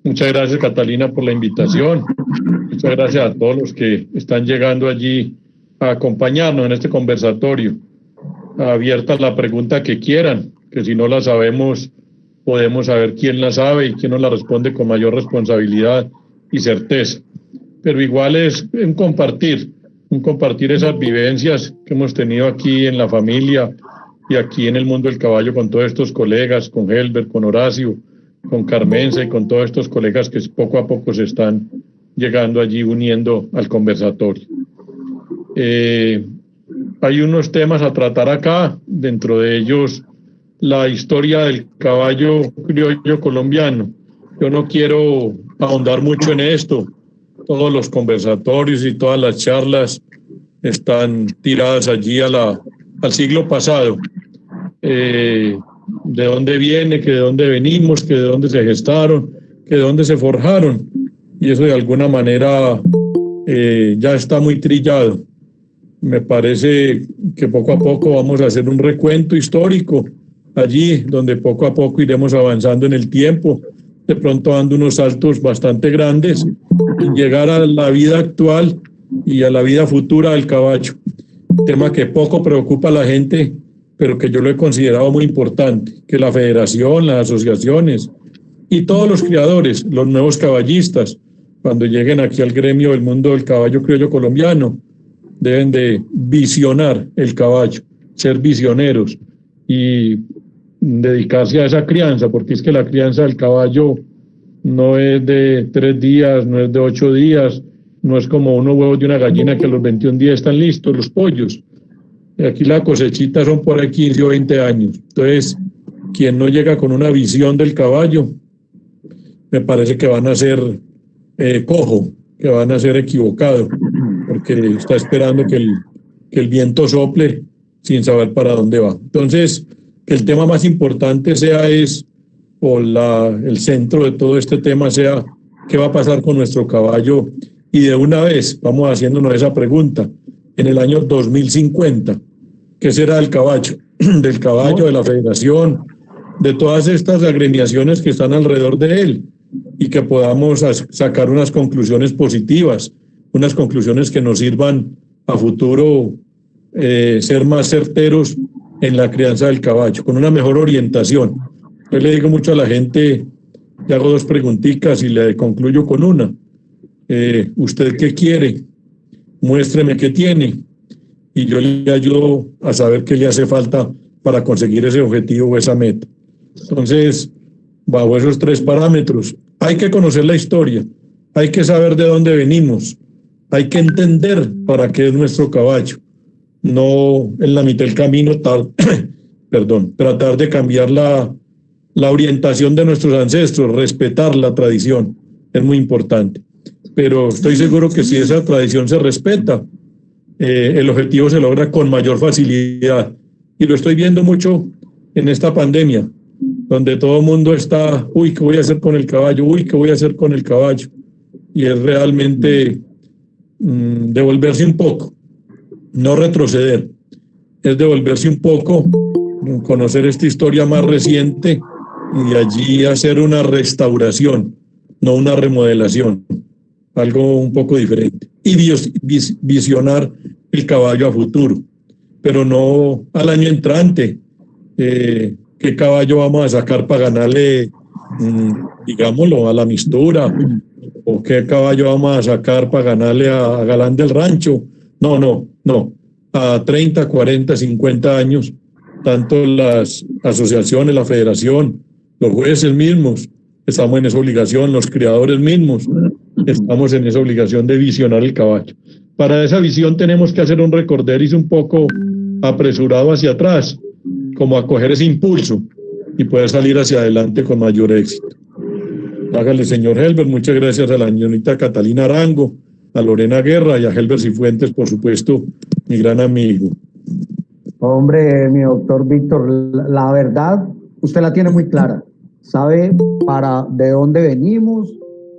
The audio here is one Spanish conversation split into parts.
Muchas gracias, Catalina, por la invitación. Muchas gracias a todos los que están llegando allí a acompañarnos en este conversatorio. Abierta la pregunta que quieran, que si no la sabemos, podemos saber quién la sabe y quién nos la responde con mayor responsabilidad y certeza. Pero igual es un compartir esas vivencias que hemos tenido aquí en la familia y aquí en el mundo del caballo con todos estos colegas, con Helber, con Horacio, con Carmenza y con todos estos colegas que poco a poco se están llegando allí uniendo al conversatorio. Hay unos temas a tratar acá, dentro de ellos la historia del caballo criollo colombiano. Yo no quiero ahondar mucho en esto. Todos los conversatorios y todas las charlas están tiradas allí al siglo pasado. De dónde viene, que de dónde venimos, que de dónde se gestaron, que de dónde se forjaron. Y eso de alguna manera ya está muy trillado. Me parece que poco a poco vamos a hacer un recuento histórico allí, donde poco a poco iremos avanzando en el tiempo, de pronto dando unos saltos bastante grandes y llegar a la vida actual y a la vida futura del caballo. Tema que poco preocupa a la gente, pero que yo lo he considerado muy importante, que la federación, las asociaciones y todos los criadores, los nuevos caballistas, cuando lleguen aquí al gremio del mundo del caballo criollo colombiano, deben de visionar el caballo, ser visioneros y dedicarse a esa crianza, porque es que la crianza del caballo no es de 3 días, no es de 8 días, no es como unos huevos de una gallina que a los 21 días están listos, los pollos. Aquí la cosechita son por ahí 15 o 20 años. Entonces, quien no llega con una visión del caballo, me parece que van a ser cojo, que van a ser equivocado, porque está esperando que el viento sople sin saber para dónde va. Entonces, que el tema más importante el centro de todo este tema sea qué va a pasar con nuestro caballo, y de una vez vamos haciéndonos esa pregunta. En el año 2050, ¿qué será del caballo? Del caballo, de la federación, de todas estas agremiaciones que están alrededor de él, y que podamos sacar unas conclusiones positivas, unas conclusiones que nos sirvan a futuro ser más certeros en la crianza del caballo, con una mejor orientación. Yo le digo mucho a la gente, le hago 2 preguntitas y le concluyo con una. ¿Usted qué quiere? Muéstreme qué tiene y yo le ayudo a saber qué le hace falta para conseguir ese objetivo o esa meta. Entonces, bajo esos 3 parámetros, hay que conocer la historia, hay que saber de dónde venimos, hay que entender para qué es nuestro caballo, no en la mitad del camino tratar de cambiar la orientación de nuestros ancestros, respetar la tradición, es muy importante. Pero estoy seguro que si esa tradición se respeta, el objetivo se logra con mayor facilidad. Y lo estoy viendo mucho en esta pandemia, donde todo el mundo está, ¿qué voy a hacer con el caballo? ¿Qué voy a hacer con el caballo? Y es realmente devolverse un poco, no retroceder, es devolverse un poco, conocer esta historia más reciente y de allí hacer una restauración, no una remodelación, algo un poco diferente, y visionar el caballo a futuro, pero no al año entrante. ¿Qué caballo vamos a sacar para ganarle, digámoslo, a la mistura? ¿O qué caballo vamos a sacar para ganarle a Galán del Rancho? No. A 30, 40, 50 años, tanto las asociaciones, la federación, los jueces mismos, estamos en esa obligación, los criadores mismos, estamos en esa obligación de visionar el caballo. Para esa visión tenemos que hacer un recorderis un poco apresurado hacia atrás, como a coger ese impulso y poder salir hacia adelante con mayor éxito. Hágale, señor Helber. Muchas gracias a la señorita Catalina Arango, a Lorena Guerra y a Helber Cifuentes, por supuesto, mi gran amigo. Hombre, mi doctor Víctor, la verdad, usted la tiene muy clara. Sabe de dónde venimos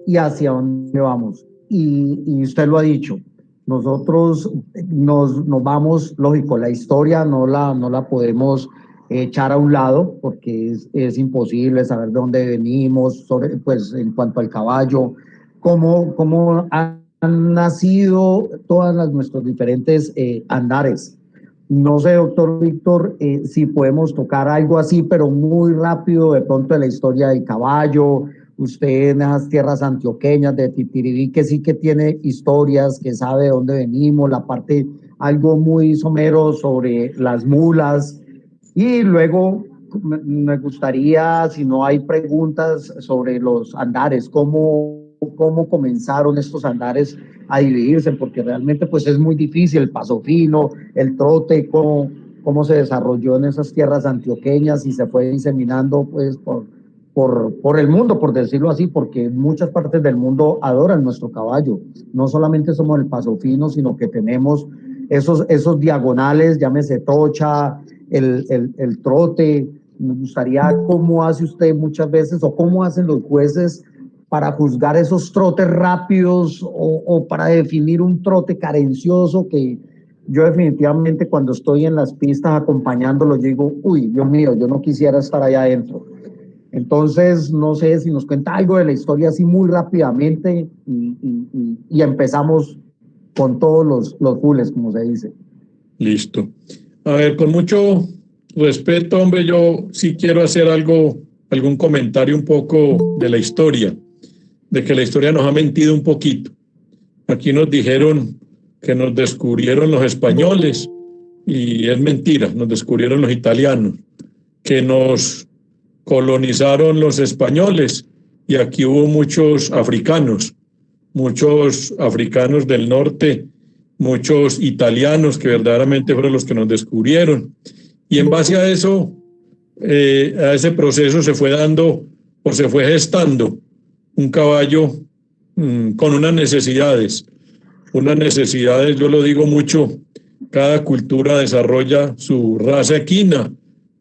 y hacia dónde vamos. Y usted lo ha dicho. Nosotros nos vamos, lógico, la historia no la podemos echar a un lado, porque es imposible saber de dónde venimos, pues en cuanto al caballo, cómo han nacido todas nuestros diferentes andares. No sé, doctor Víctor, si podemos tocar algo así, pero muy rápido, de pronto de la historia del caballo. Usted en esas tierras antioqueñas de Titiribí, que sí que tiene historias, que sabe de dónde venimos, la parte, algo muy somero sobre las mulas. Y luego me gustaría, si no hay preguntas sobre los andares, cómo comenzaron estos andares a dividirse, porque realmente pues es muy difícil el paso fino, el trote, cómo se desarrolló en esas tierras antioqueñas y se fue diseminando pues por el mundo, por decirlo así, porque muchas partes del mundo adoran nuestro caballo. No solamente somos el paso fino, sino que tenemos esos diagonales, llámese tocha, el trote. Me gustaría cómo hace usted muchas veces o cómo hacen los jueces para juzgar esos trotes rápidos o para definir un trote carencioso, que yo definitivamente cuando estoy en las pistas acompañándolo digo, uy, Dios mío, yo no quisiera estar allá adentro. Entonces, no sé si nos cuenta algo de la historia así muy rápidamente y empezamos con todos los fulls, como se dice. Listo. A ver, con mucho respeto, hombre, yo sí quiero hacer algún comentario un poco de la historia, de que la historia nos ha mentido un poquito. Aquí nos dijeron que nos descubrieron los españoles y es mentira, nos descubrieron los italianos, que nos colonizaron los españoles y aquí hubo muchos africanos del norte, muchos italianos que verdaderamente fueron los que nos descubrieron. Y en base a eso, a ese proceso se fue dando o se fue gestando un caballo con unas necesidades, yo lo digo mucho, cada cultura desarrolla su raza equina,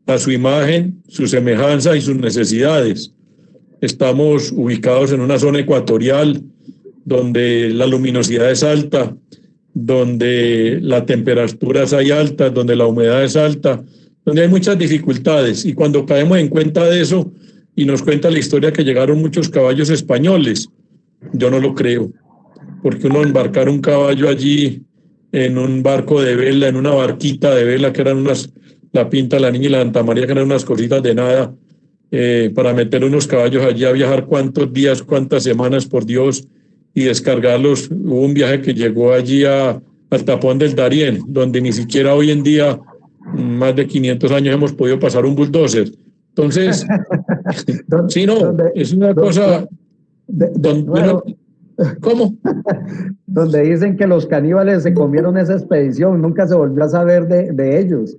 a su imagen, su semejanza y sus necesidades. Estamos ubicados en una zona ecuatorial donde la luminosidad es alta, donde la temperatura es alta, donde la humedad es alta, donde hay muchas dificultades. Y cuando caemos en cuenta de eso y nos cuenta la historia que llegaron muchos caballos españoles, yo no lo creo, porque uno embarcar un caballo allí en un barco de vela, en una barquita de vela que eran la Pinta, la Niña y la Santa María, que eran unas cositas de nada, para meter unos caballos allí a viajar cuántos días, cuántas semanas, por Dios, y descargarlos. Hubo un viaje que llegó allí al tapón del Darién, donde ni siquiera hoy en día, más de 500 años, hemos podido pasar un bulldozer. Entonces, sí, no, es una cosa... ¿Cómo? Donde dicen que los caníbales se comieron esa expedición, nunca se volvió a saber de ellos.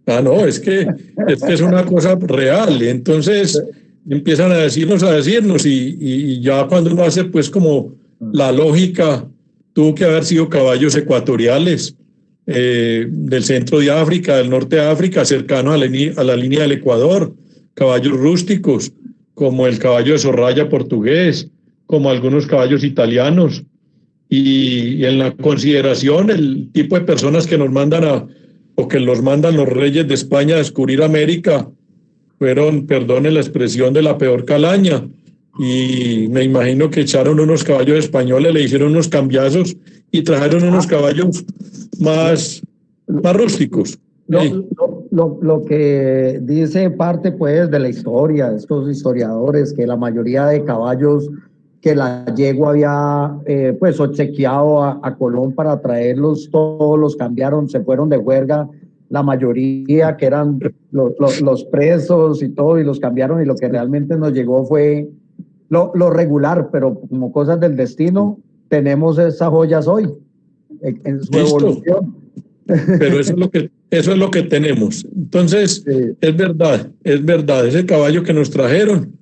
Ah, no, es que es una cosa real. Entonces empiezan a decirnos y ya cuando uno hace pues como la lógica, tuvo que haber sido caballos ecuatoriales del centro de África, del norte de África, cercanos a la línea del Ecuador, caballos rústicos, como el caballo de Sorraya portugués, como algunos caballos italianos, y en la consideración el tipo de personas que nos mandan o que los mandan los reyes de España a descubrir América fueron, perdone la expresión, de la peor calaña, y me imagino que echaron unos caballos españoles, le hicieron unos cambiazos y trajeron unos caballos más rústicos. Lo que dice parte pues de la historia, estos historiadores, que la mayoría de caballos que la yegua había pues obsequiado a Colón para traerlos, todos los cambiaron, se fueron de huelga, la mayoría que eran los presos y todo, y los cambiaron, y lo que realmente nos llegó fue lo regular, pero como cosas del destino, tenemos esas joyas hoy en su evolución. Pero eso es lo que tenemos. Entonces, sí. Es verdad, ese caballo que nos trajeron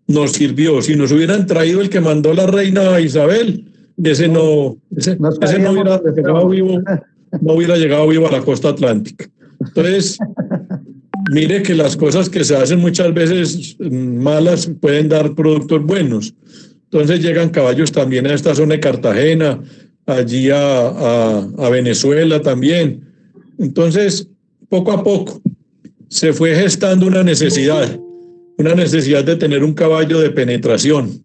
nos sirvió. Si nos hubieran traído el que mandó la reina Isabel, ese no hubiera llegado vivo a la costa atlántica. Entonces, mire que las cosas que se hacen muchas veces malas pueden dar productos buenos. Entonces llegan caballos también a esta zona de Cartagena, allí a Venezuela también. Entonces, poco a poco. se fue gestando una necesidad de tener un caballo de penetración.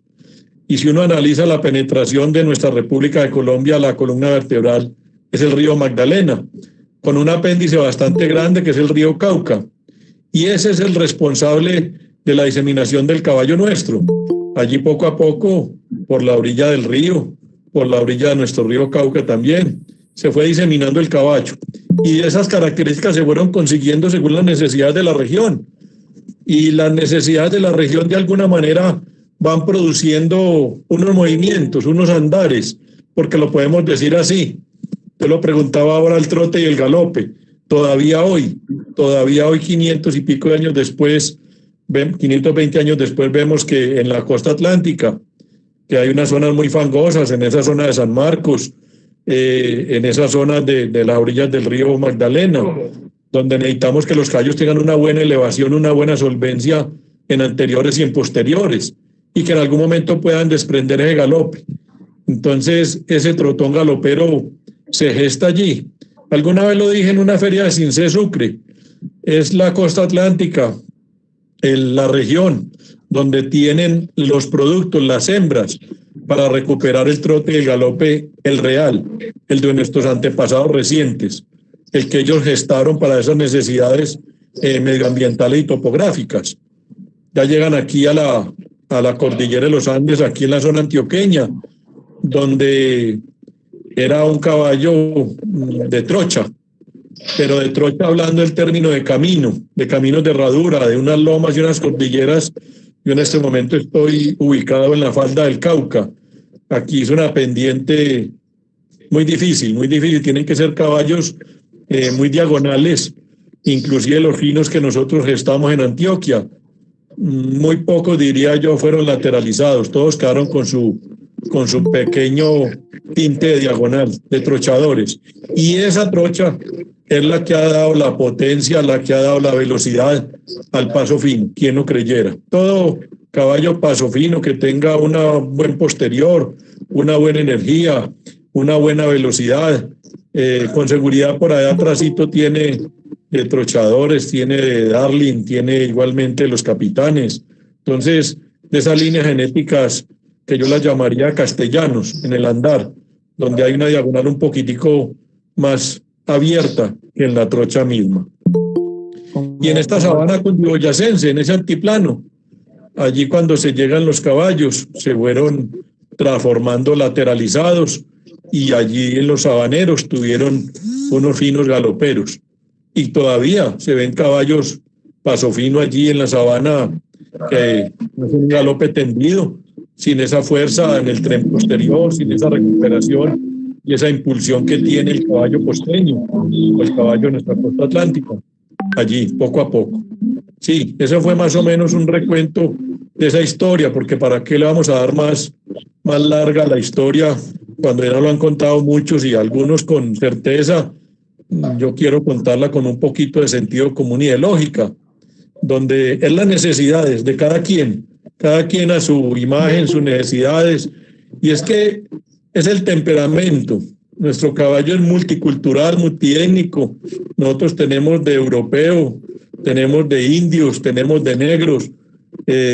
Y si uno analiza la penetración de nuestra República de Colombia, la columna vertebral es el río Magdalena, con un apéndice bastante grande que es el río Cauca. Y ese es el responsable de la diseminación del caballo nuestro. Allí poco a poco, por la orilla del río, por la orilla de nuestro río Cauca también, se fue diseminando el caballo. Y esas características se fueron consiguiendo según las necesidades de la región. Y las necesidades de la región de alguna manera van produciendo unos movimientos, unos andares, porque lo podemos decir así. Yo lo preguntaba ahora el trote y el galope. Todavía hoy, 500 y pico de años después, 520 años después, vemos que en la costa atlántica, que hay unas zonas muy fangosas, en esa zona de San Marcos, en esa zona de las orillas del río Magdalena, donde necesitamos que los caballos tengan una buena elevación, una buena solvencia en anteriores y en posteriores, y que en algún momento puedan desprender ese galope. Entonces, ese trotón galopero se gesta allí. Alguna vez lo dije en una feria de Cincé Sucre, es la costa atlántica, la región donde tienen los productos, las hembras, para recuperar el trote y el galope, el real, el de nuestros antepasados recientes, el que ellos gestaron para esas necesidades medioambientales y topográficas. Ya llegan aquí a la cordillera de los Andes, aquí en la zona antioqueña, donde era un caballo de trocha, pero de trocha hablando el término de camino, de caminos de herradura, de unas lomas y unas cordilleras. Yo en este momento estoy ubicado en la falda del Cauca. Aquí es una pendiente muy difícil, tienen que ser caballos muy diagonales, inclusive los finos que nosotros gestamos en Antioquia. Muy pocos, diría yo, fueron lateralizados, todos quedaron con su pequeño tinte de diagonal, de trochadores. Y esa trocha es la que ha dado la potencia, la que ha dado la velocidad al paso fino, quien no creyera. Todo caballo paso fino que tenga un buen posterior, una buena energía, una buena velocidad, con seguridad por allá atrásito tiene trochadores, tiene Darling, tiene igualmente los capitanes. Entonces, de esas líneas genéticas que yo las llamaría castellanos en el andar, donde hay una diagonal un poquitico más abierta que en la trocha misma. Y en esta sabana cundiboyacense, en ese altiplano, allí cuando se llegan los caballos, se fueron transformando lateralizados y allí en los sabaneros tuvieron unos finos galoperos. Y todavía se ven caballos paso fino allí en la sabana, que no es un galope tendido, sin esa fuerza en el tren posterior, sin esa recuperación y esa impulsión que tiene el caballo costeño, o el caballo de nuestra costa atlántica, allí, poco a poco. Sí, eso fue más o menos un recuento de esa historia, porque ¿para qué le vamos a dar más larga la historia cuando ya lo han contado muchos y algunos con certeza? Yo quiero contarla con un poquito de sentido común y de lógica, donde es las necesidades de cada quien a su imagen, sus necesidades, y es que es el temperamento. Nuestro caballo es multicultural, multiétnico. Nosotros tenemos de europeo, tenemos de indios, tenemos de negros,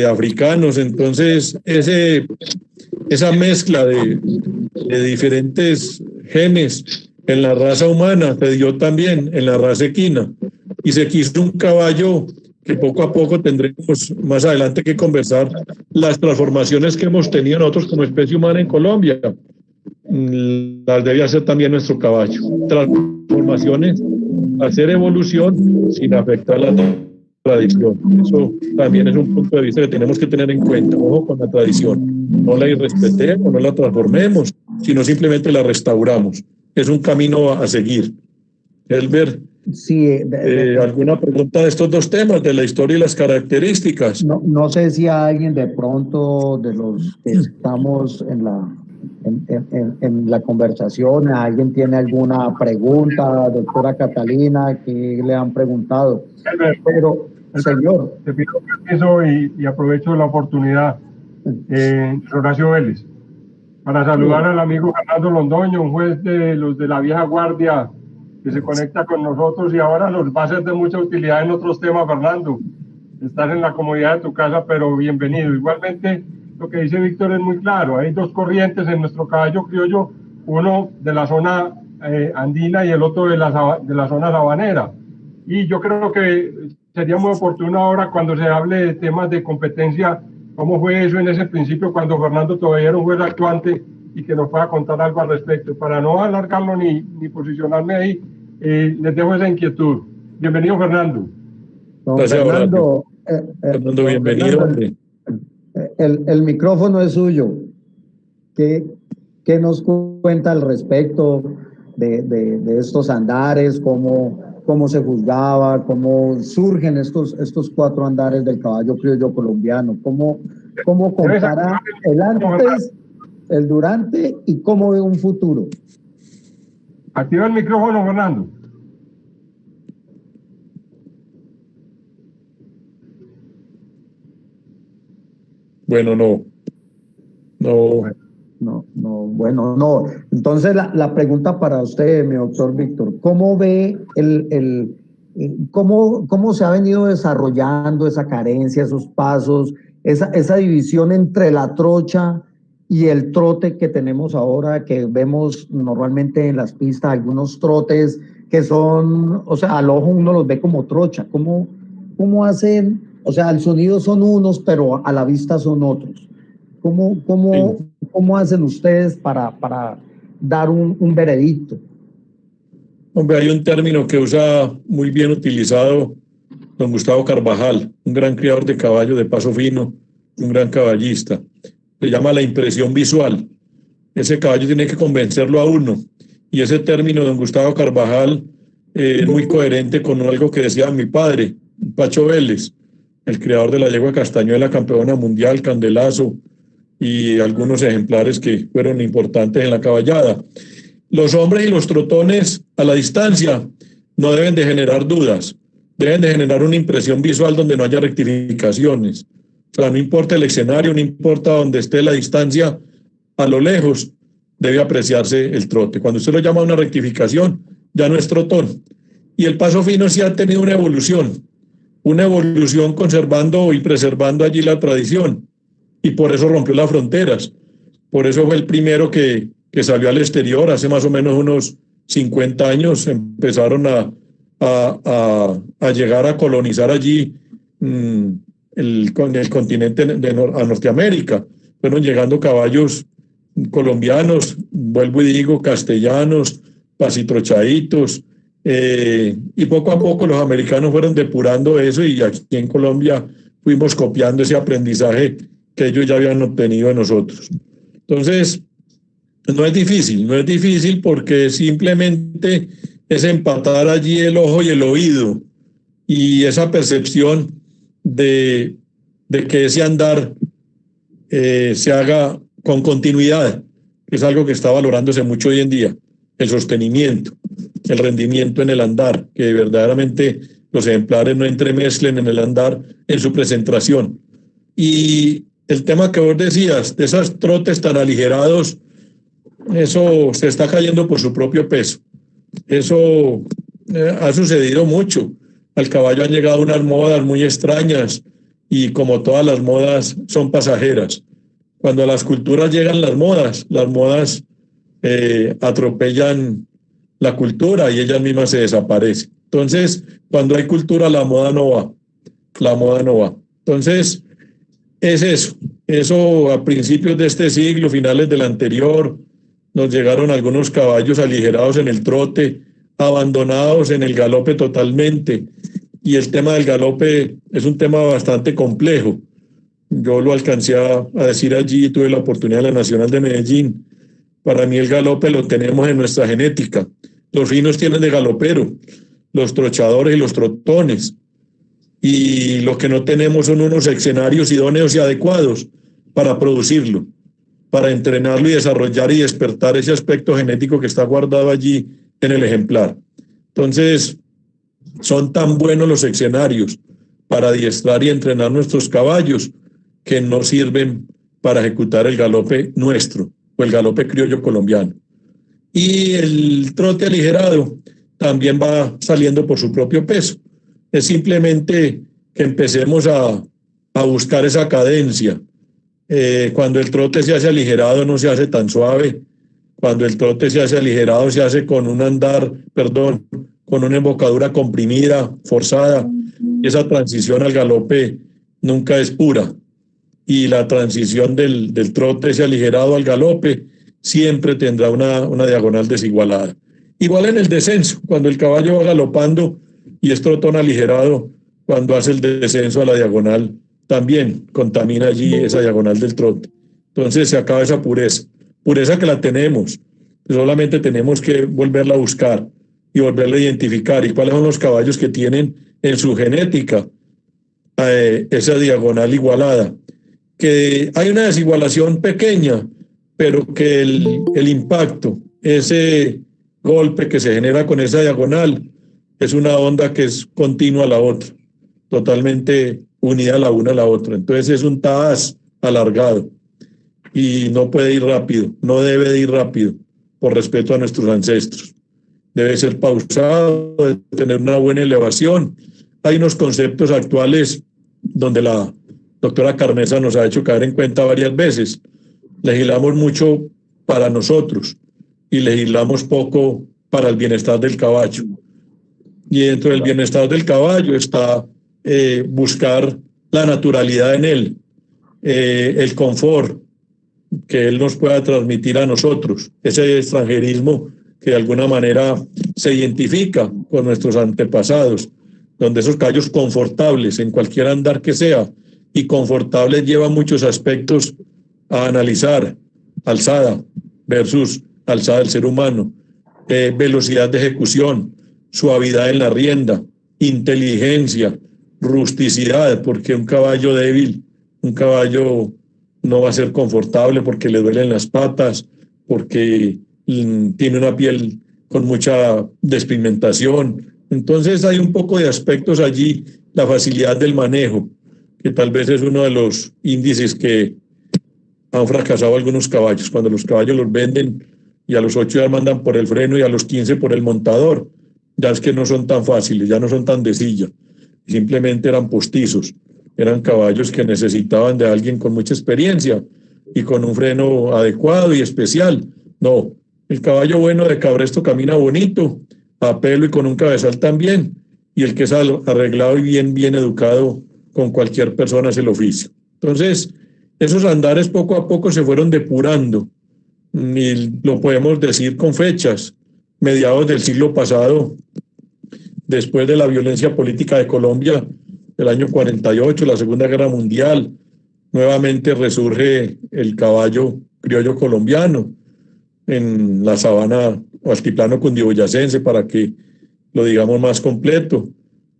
africanos. Entonces, esa mezcla de diferentes genes en la raza humana se dio también en la raza equina, y se quiso un caballo que poco a poco tendremos más adelante que conversar las transformaciones que hemos tenido nosotros como especie humana en Colombia. Las debe hacer también nuestro caballo. Transformaciones, hacer evolución sin afectar la tradición. Eso también es un punto de vista que tenemos que tener en cuenta. Ojo con la tradición. No la irrespetemos, no la transformemos, sino simplemente la restauramos. Es un camino a seguir. Elber, sí, ¿alguna pregunta de estos dos temas, de la historia y las características? No sé si alguien de pronto de los que estamos en la conversación, alguien tiene alguna pregunta, doctora Catalina, que le han preguntado. Pero, señor. Te pido permiso y aprovecho la oportunidad, Horacio Vélez, para saludar al amigo Fernando Londoño, un juez de los de la vieja guardia que se conecta con nosotros y ahora nos va a ser de mucha utilidad en otros temas, Fernando. Estás en la comodidad de tu casa, pero bienvenido. Igualmente, lo que dice Víctor es muy claro. Hay dos corrientes en nuestro caballo criollo, uno de la zona andina y el otro de la zona sabanera. Y yo creo que sería muy oportuno ahora, cuando se hable de temas de competencia, cómo fue eso en ese principio, cuando Fernando todavía era un juez actuante, y que nos pueda contar algo al respecto. Para no alargarlo ni posicionarme ahí, les dejo esa inquietud. Bienvenido, Fernando. Gracias, Fernando, Fernando, bienvenido. Fernando, el micrófono es suyo. ¿Qué nos cuenta al respecto de estos andares? ¿Cómo se juzgaba? ¿Cómo surgen estos 4 andares del caballo criollo colombiano? ¿Cómo compara el antes, el durante y cómo ve un futuro? Activa el micrófono, Fernando. Bueno, no. Bueno, no. Entonces la pregunta para usted, mi doctor Víctor, ¿cómo ve cómo se ha venido desarrollando esa carencia, esos pasos, esa división entre la trocha y el trote que tenemos ahora, que vemos normalmente en las pistas, algunos trotes que son, o sea, al ojo uno los ve como trocha? ¿Cómo hacen? O sea, el sonido son unos, pero a la vista son otros. ¿Cómo hacen ustedes para dar un veredicto? Hombre, hay un término que usa muy bien utilizado don Gustavo Carvajal, un gran criador de caballos de paso fino, un gran caballista. Se llama la impresión visual. Ese caballo tiene que convencerlo a uno. Y ese término, don Gustavo Carvajal, es muy coherente con algo que decía mi padre, Pacho Vélez, el creador de la yegua Castañuela, campeona mundial, Candelazo, y algunos ejemplares que fueron importantes en la caballada. Los hombres y los trotones a la distancia no deben de generar dudas, deben de generar una impresión visual donde no haya rectificaciones. O sea, no importa el escenario, no importa donde esté la distancia, a lo lejos debe apreciarse el trote. Cuando usted lo llama a una rectificación, ya no es trotón. Y el paso fino sí ha tenido una evolución conservando y preservando allí la tradición. Y por eso rompió las fronteras. Por eso fue el primero que salió al exterior. Hace más o menos unos 50 años empezaron a llegar a colonizar allí el continente a Norteamérica. Fueron llegando caballos colombianos, vuelvo y digo, castellanos, pasitrochaditos, y poco a poco los americanos fueron depurando eso, y aquí en Colombia fuimos copiando ese aprendizaje que ellos ya habían obtenido de nosotros. Entonces, no es difícil porque simplemente es empatar allí el ojo y el oído y esa percepción de que ese andar se haga con continuidad, que es algo que está valorándose mucho hoy en día, el sostenimiento, el rendimiento en el andar, que verdaderamente los ejemplares no entremezclen en el andar en su presentación. Y el tema que vos decías, de esos trotes tan aligerados, eso se está cayendo por su propio peso. Eso ha sucedido mucho. Al caballo han llegado unas modas muy extrañas y como todas las modas son pasajeras. Cuando a las culturas llegan las modas atropellan la cultura y ellas mismas se desaparecen. Entonces, cuando hay cultura, la moda no va. Entonces, es eso. Eso a principios de este siglo, finales del anterior, nos llegaron algunos caballos aligerados en el trote, abandonados en el galope totalmente. Y el tema del galope es un tema bastante complejo. Yo lo alcancé a decir allí, tuve la oportunidad en la Nacional de Medellín. Para mí el galope lo tenemos en nuestra genética. Los finos tienen de galopero, los trochadores y los trotones. Y lo que no tenemos son unos escenarios idóneos y adecuados para producirlo, para entrenarlo y desarrollar y despertar ese aspecto genético que está guardado allí en el ejemplar. Entonces, son tan buenos los escenarios para adiestrar y entrenar nuestros caballos que no sirven para ejecutar el galope nuestro o el galope criollo colombiano. Y el trote aligerado también va saliendo por su propio peso. Es simplemente que empecemos a buscar esa cadencia. Cuando el trote se hace aligerado, no se hace tan suave. Cuando el trote se hace aligerado, se hace con un andar, con una embocadura comprimida, forzada. Esa transición al galope nunca es pura. Y la transición del trote ese aligerado al galope siempre tendrá una diagonal desigualada. Igual en el descenso, cuando el caballo va galopando y es trotón aligerado, cuando hace el descenso a la diagonal, también contamina allí esa diagonal del trote. Entonces se acaba esa pureza que la tenemos, solamente tenemos que volverla a buscar y volverla a identificar. ¿Y cuáles son los caballos que tienen en su genética esa diagonal igualada? Que hay una desigualación pequeña, pero que el impacto, ese golpe que se genera con esa diagonal, es una onda que es continua a la otra, totalmente unida la una a la otra. Entonces es un TAS alargado y no puede ir rápido, no debe de ir rápido, por respeto a nuestros ancestros. Debe ser pausado, debe tener una buena elevación. Hay unos conceptos actuales donde la doctora Carmesa nos ha hecho caer en cuenta varias veces. Legislamos mucho para nosotros y legislamos poco para el bienestar del caballo. Y dentro del bienestar del caballo está buscar la naturalidad en él, el confort que él nos pueda transmitir a nosotros, ese extranjerismo que de alguna manera se identifica con nuestros antepasados, donde esos caballos confortables en cualquier andar que sea, y confortables lleva muchos aspectos a analizar: alzada versus alzada del ser humano, velocidad de ejecución, suavidad en la rienda, inteligencia, rusticidad, porque un caballo débil, un caballo no va a ser confortable porque le duelen las patas, porque tiene una piel con mucha despigmentación. Entonces hay un poco de aspectos allí, la facilidad del manejo, que tal vez es uno de los índices que han fracasado algunos caballos. Cuando los caballos los venden y a los 8 ya mandan por el freno y a los 15 por el montador, ya es que no son tan fáciles, ya no son tan de silla, simplemente eran postizos, eran caballos que necesitaban de alguien con mucha experiencia y con un freno adecuado y especial. No, el caballo bueno de cabresto camina bonito, a pelo y con un cabezal también, y el que es arreglado y bien educado con cualquier persona es el oficio. Entonces, esos andares poco a poco se fueron depurando, y lo podemos decir con fechas. Mediados del siglo pasado, después de la violencia política de Colombia, del año 48, la Segunda Guerra Mundial, nuevamente resurge el caballo criollo colombiano en la sabana o altiplano cundiboyacense, para que lo digamos más completo,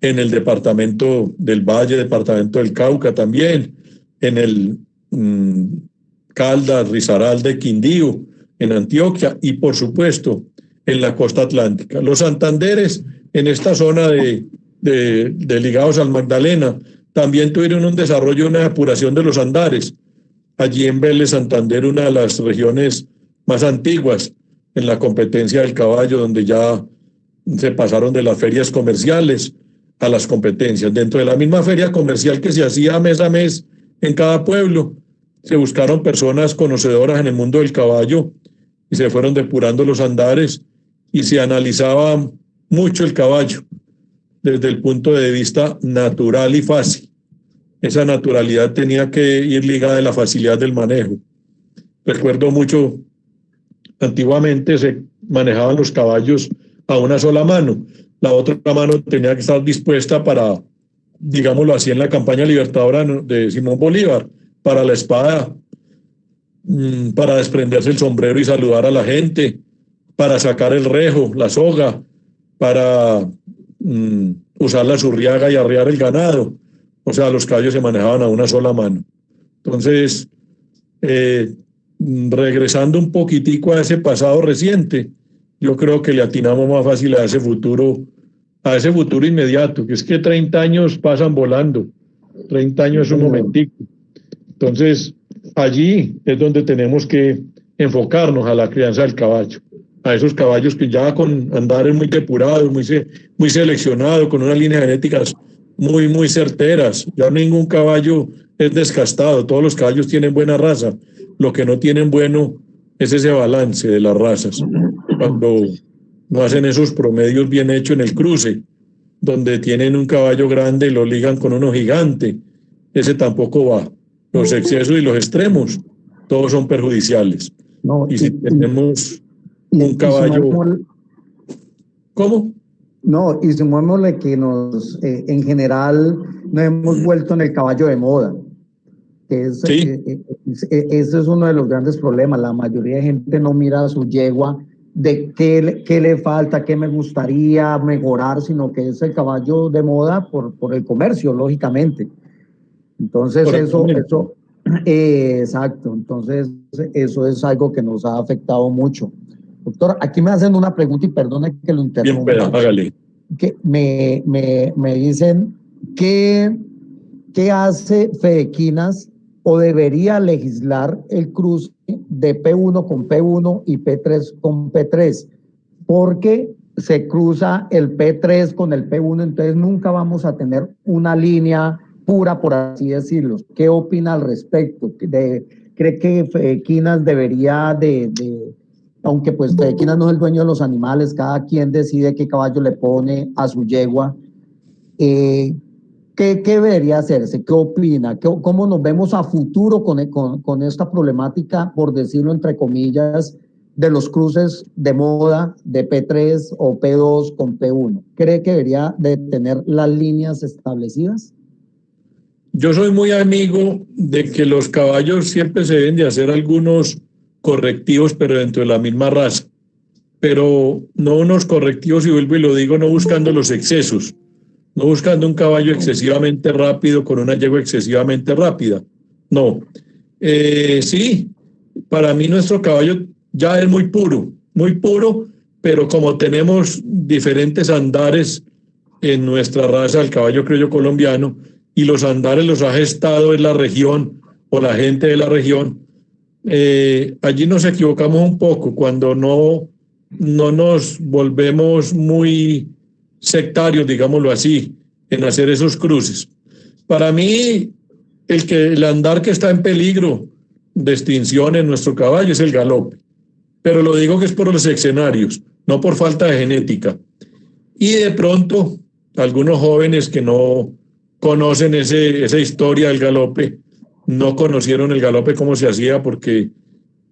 en el departamento del Valle, departamento del Cauca también, en el Caldas, Risaralda, Quindío, en Antioquia, y por supuesto en la costa atlántica. Los Santanderes en esta zona de ligados al Magdalena también tuvieron un desarrollo, una depuración de los andares. Allí en Vélez, Santander, una de las regiones más antiguas en la competencia del caballo, donde ya se pasaron de las ferias comerciales a las competencias. Dentro de la misma feria comercial que se hacía mes a mes en cada pueblo, se buscaron personas conocedoras en el mundo del caballo y se fueron depurando los andares y se analizaba mucho el caballo desde el punto de vista natural y fácil. Esa naturalidad tenía que ir ligada a la facilidad del manejo. Recuerdo mucho, antiguamente se manejaban los caballos a una sola mano. La otra mano tenía que estar dispuesta para, digámoslo así, en la campaña libertadora de Simón Bolívar, para la espada, para desprenderse el sombrero y saludar a la gente, para sacar el rejo, la soga, para usar la zurriaga y arrear el ganado. O sea, los caballos se manejaban a una sola mano. Entonces, regresando un poquitico a ese pasado reciente, yo creo que le atinamos más fácil a ese futuro inmediato, que es que 30 años pasan volando, 30 años es un momentico. Entonces, allí es donde tenemos que enfocarnos a la crianza del caballo. a esos caballos que ya con andares muy depurados, muy seleccionados, con unas líneas genéticas muy certeras. Ya ningún caballo es descastado, todos los caballos tienen buena raza. Lo que no tienen bueno es ese balance de las razas. Cuando no hacen esos promedios bien hechos en el cruce, donde tienen un caballo grande y lo ligan con uno gigante, ese tampoco va. Los excesos y los extremos, todos son perjudiciales. No, y si tenemos un caballo... ¿Cómo? No, y sumémosle que en general nos hemos vuelto en el caballo de moda. Sí. Ese es uno de los grandes problemas. La mayoría de gente no mira a su yegua de qué le falta, qué me gustaría mejorar, sino que es el caballo de moda por el comercio, lógicamente. Entonces, exacto. Entonces, eso es algo que nos ha afectado mucho. Doctor, aquí me hacen una pregunta y perdone que lo interrumpa. Bien, hágale. Que me dicen, ¿qué hace Fedequinas o debería legislar el cruce de P1 con P1 y P3 con P3? Porque se cruza el P3 con el P1, entonces nunca vamos a tener una línea pura, por así decirlo. ¿Qué opina al respecto? ¿Cree que Fedequinas debería aunque pues Fedequinas no es el dueño de los animales, cada quien decide qué caballo le pone a su yegua? ¿Qué debería hacerse? ¿Qué opina? ¿Cómo nos vemos a futuro con esta problemática, por decirlo entre comillas, de los cruces de moda de P3 o P2 con P1? ¿Cree que debería de tener las líneas establecidas? Yo soy muy amigo de que los caballos siempre se deben de hacer algunos correctivos, pero dentro de la misma raza. Pero no unos correctivos, y vuelvo y lo digo, no buscando los excesos, no buscando un caballo excesivamente rápido con una yegua excesivamente rápida. No. Sí, para mí nuestro caballo ya es muy puro, pero como tenemos diferentes andares en nuestra raza, el caballo criollo colombiano, y los andares los ha gestado en la región o la gente de la región, allí nos equivocamos un poco cuando no nos volvemos muy sectarios, digámoslo así, en hacer esos cruces. Para mí, el andar que está en peligro de extinción en nuestro caballo es el galope, pero lo digo que es por los escenarios, no por falta de genética. Y de pronto, algunos jóvenes que no conocen esa historia del galope, no conocieron el galope cómo se hacía, porque,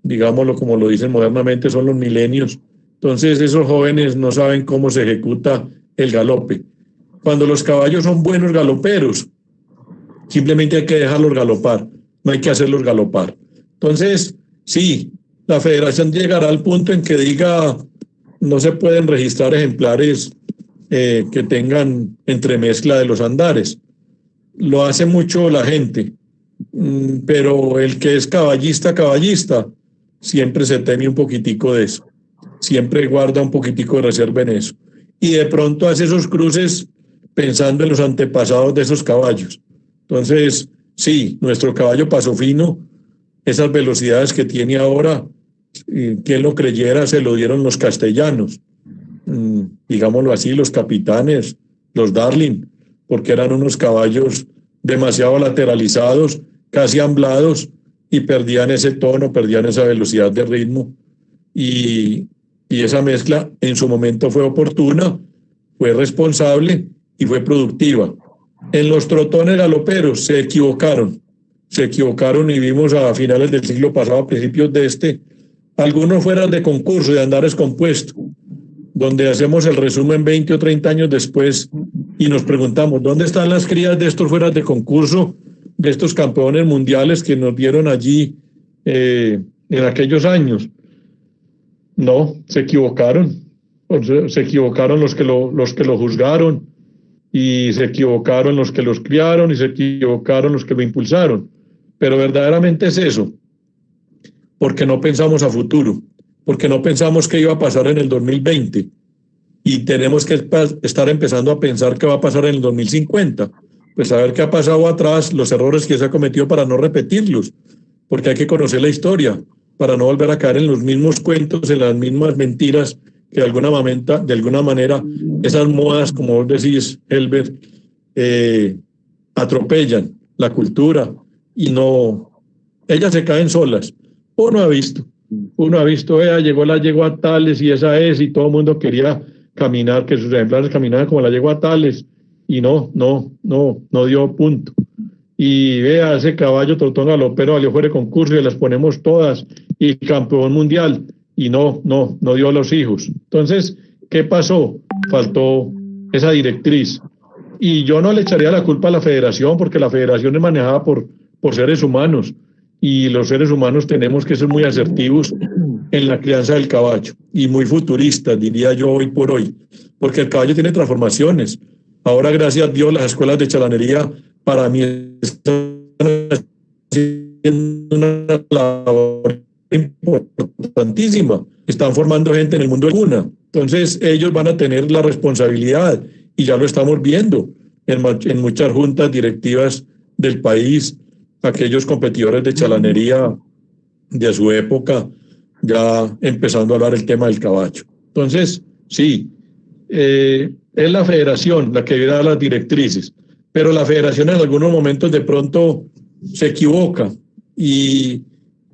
digámoslo como lo dicen modernamente, son los milenios. Entonces esos jóvenes no saben cómo se ejecuta el galope. Cuando los caballos son buenos galoperos, simplemente hay que dejarlos galopar, no hay que hacerlos galopar. Entonces, sí, la federación llegará al punto en que diga, no se pueden registrar ejemplares que tengan entremezcla de los andares. Lo hace mucho la gente, pero el que es caballista, siempre se teme un poquitico de eso, siempre guarda un poquitico de reserva en eso, y de pronto hace esos cruces pensando en los antepasados de esos caballos. Entonces, sí, nuestro caballo Paso Fino, esas velocidades que tiene ahora, quien lo creyera, se lo dieron los castellanos, digámoslo así, los capitanes, los Darling, porque eran unos caballos demasiado lateralizados, casi amblados, y perdían ese tono, perdían esa velocidad de ritmo, y esa mezcla en su momento fue oportuna, fue responsable y fue productiva. En los trotones galoperos se equivocaron y vimos a finales del siglo pasado, a principios de este, algunos fueras de concurso, de andares compuestos, donde hacemos el resumen 20 o 30 años después y nos preguntamos, ¿dónde están las crías de estos fueras de concurso, de estos campeones mundiales que nos dieron allí en aquellos años? No, se equivocaron. Se equivocaron los que lo juzgaron, y se equivocaron los que los criaron, y se equivocaron los que lo impulsaron. Pero verdaderamente es eso, porque no pensamos a futuro, porque no pensamos qué iba a pasar en el 2020, y tenemos que estar empezando a pensar qué va a pasar en el 2050, pues saber qué ha pasado atrás, los errores que se ha cometido para no repetirlos, porque hay que conocer la historia. para no volver a caer en los mismos cuentos, en las mismas mentiras que de alguna manera esas modas, como vos decís, Helber, atropellan la cultura y no, ellas se caen solas. Uno ha visto, llegó la yegua Tales y esa es, y todo el mundo quería caminar, que sus ejemplares caminaran como la yegua Tales, y no dio punto. Y vea, ese caballo trotón galopero salió fuera de concurso y las ponemos todas, y campeón mundial, y no dio a los hijos. Entonces, ¿qué pasó? Faltó esa directriz. Y yo no le echaría la culpa a la federación, porque la federación es manejada por seres humanos, y los seres humanos tenemos que ser muy asertivos en la crianza del caballo, y muy futuristas, diría yo hoy por hoy, porque el caballo tiene transformaciones. Ahora, gracias a Dios, las escuelas de chalanería, para mí, están haciendo una labor importantísima. Están formando gente en el mundo de cuna. Entonces, ellos van a tener la responsabilidad, y ya lo estamos viendo en muchas juntas directivas del país, aquellos competidores de chalanería de su época, ya empezando a hablar el tema del caballo. Entonces, sí, es la federación la que debe dar las directrices, pero la federación en algunos momentos de pronto se equivoca, y